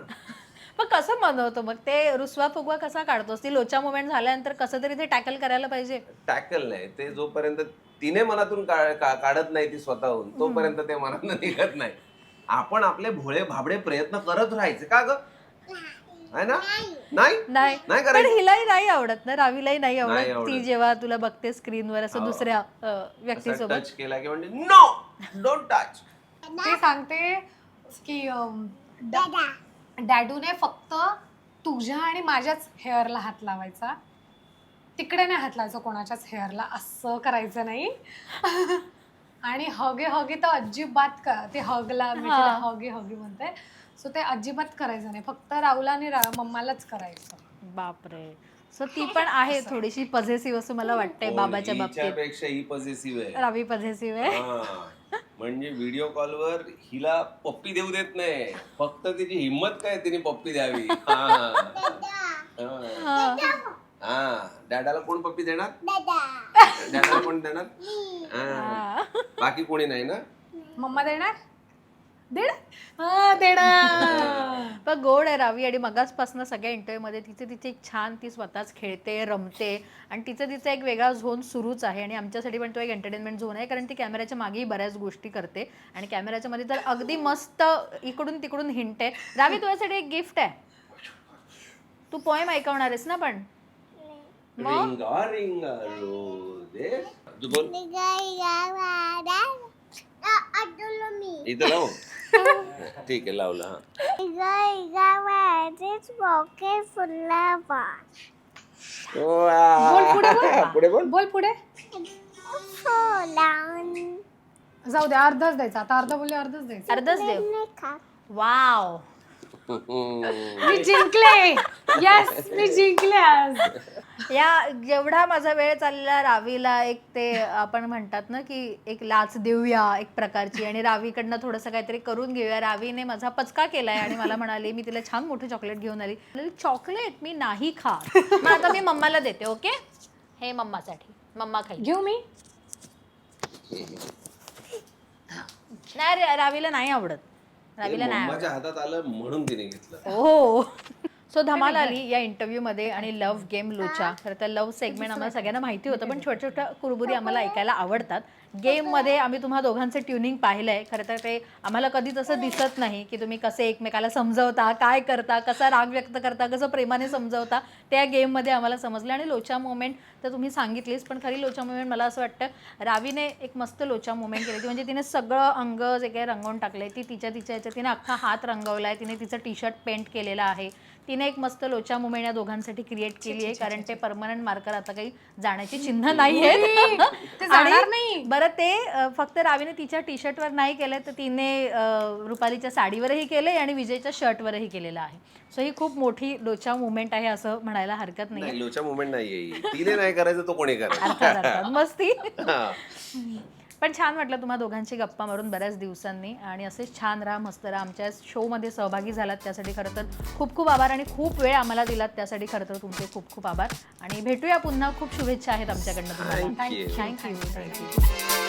मग कसं मनवतो मग ते रुसवा फुगवा कसा काढतोस? ती लोचा मुवमेंट झाल्यानंतर कसं तरी ते टॅकल करायला पाहिजे. टॅकल नाही ते, जोपर्यंत तिने मनातून काढत नाही ती स्वतःहून, तोपर्यंत ते मनातून निघत नाही. आपण आपले भोळे भाबडे प्रयत्न करत राहायचे का ग? आहे ना? नाही पण हिलाही नाही आवडत ना, रावीलाही नाही आवडत ती जेव्हा तुला बघते स्क्रीनवर असं दुसऱ्या व्यक्तीसोबत टच केला की म्हणजे नो डोंट टच. ते सांगते की डॅडूने फक्त तुझ्या आणि माझ्याच हेअरला हात लावायचा, तिकडे नाही हात लावायचा कोणाच्याच हेअरला, असं करायचं नाही. आणि हगे हगे तर अजिबात ते हगला मी हगे हगे म्हणते, सो ते अजिबात करायचं नाही, फक्त राहुल आणि मम्मालाच करायचं. बापरे. सो ती पण आहे थोडीशी पॉझिटिव्ह असं मला वाटतंय बाबाच्या बाबतीत. पेक्षा ही पॉझिटिव्ह आहे. रावी पॉझिटिव्ह आहे. म्हणजे व्हिडिओ कॉलवर हिला पप्पी देऊ देत नाही, फक्त तिची हिंमत काय तिने पप्पी द्यावी. डॅडाला कोण पप्पी देणार? डॅडाला कोण देणार? बाकी कोणी नाही ना. मम्मा देणार? पण गोड आहे रावी आणि मगाचपासून सगळ्या इंटरव्ह्यूमध्ये तिचे एक छान ती स्वतःच खेळते रमते आणि तिचा एक वेगळा झोन सुरूच आहे आणि आमच्यासाठी पण तो एक एंटरटेनमेंट झोन आहे कारण ती कॅमेऱ्याच्या मागेही बऱ्याच गोष्टी करते आणि कॅमेऱ्याच्या मध्ये तर अगदी मस्त इकडून तिकडून हिंट आहे. रावी तुझ्यासाठी एक गिफ्ट आहे. तू पोएम ऐकवणार आहेस ना पण रिंगा रिंगा रोझेस. तू बोल. इथं लाव. ठीक आहे लावलं. पुढे बोल. बोल पुढे. जाऊ दे अर्धच द्यायचा आता. अर्धा बोलले अर्धच द्यायचा. अर्धच देव. वाव मी जिंकले. यस मी जिंकले आज. या जेवढा माझा वेळ चाललेला रावीला एक ते आपण म्हणतात ना की एक लाच देऊया एक प्रकारची आणि रावीकडनं थोडंसं काहीतरी करून घेऊया. रावीने माझा पचका केलाय आणि मला म्हणाली मी तिला छान मोठं चॉकलेट घेऊन आली. चॉकलेट मी नाही खात मग आता मी मम्माला देते. ओके हे मम्मासाठी मम्मा खाई. घेऊ मी. नाही रावीला नाही आवडत. रावीला नाही मम्माच्या हातात आलं म्हणून तिने घेतलं. हो सो धमाल आली या इंटरव्ह्यू मध्ये आणि लव्ह गेम लोचा. खरं तर लव्ह सेगमेंट आम्हाला सगळ्यांना माहिती होतं पण छोट्या छोट्या कुरबुरी आम्हाला ऐकायला आवडतात. गेम मध्ये आम्ही तुम्हा दोघांचं ट्युनिंग पाहिलंय. खरं तर ते आम्हाला कधी तसं दिसत नाही की तुम्ही कसे एकमेकाला समजवता काय करता कसा राग व्यक्त करता कसं प्रेमाने समजवता. त्या गेम मध्ये आम्हाला समजलं आणि लोचा मोमेंट तर तुम्ही सांगितलीच पण खरी लोचा मोमेंट मला असं वाटतं रावीने एक मस्त लोचा मोमेंट केली. म्हणजे तिने सगळं अंग जे काही रंगवून टाकलंय ती तिच्या ह्याच्यात तिने अख्खा हात रंगवलाय. तिने तिचं टी शर्ट पेंट केलेला आहे. तिने एक मस्त लोचा मुमेंट या दोघांसाठी क्रिएट केली आहे कारण ते परमनंट मार्कर आता काही जाण्याची चिन्ह नाही आहेत. बरं ते फक्त रावीने तिच्या टी शर्टवर नाही केलंय तर तिने रुपालीच्या साडीवरही केलंय आणि विजयच्या शर्टवरही केलेलं आहे. सो ही खूप मोठी लोचा मुवमेंट आहे असं म्हणायला हरकत नाही. लोचा मुवमेंट नाहीये. तिने नाही करायचं तो कोणी करायचं. मस्ती. पण छान वाटलं तुम्हा दोघांची गप्पा मारून बऱ्याच दिवसांनी आणि असेच छान राहा मस्त राहा. आमच्या शोमध्ये सहभागी झालात त्यासाठी खरं तर खूप खूप आभार आणि खूप वेळ आम्हाला दिलात त्यासाठी खरं तर तुमचे खूप खूप आभार आणि भेटूया पुन्हा. खूप शुभेच्छा आहेत आमच्याकडनं तुम्हाला. थँक्यू.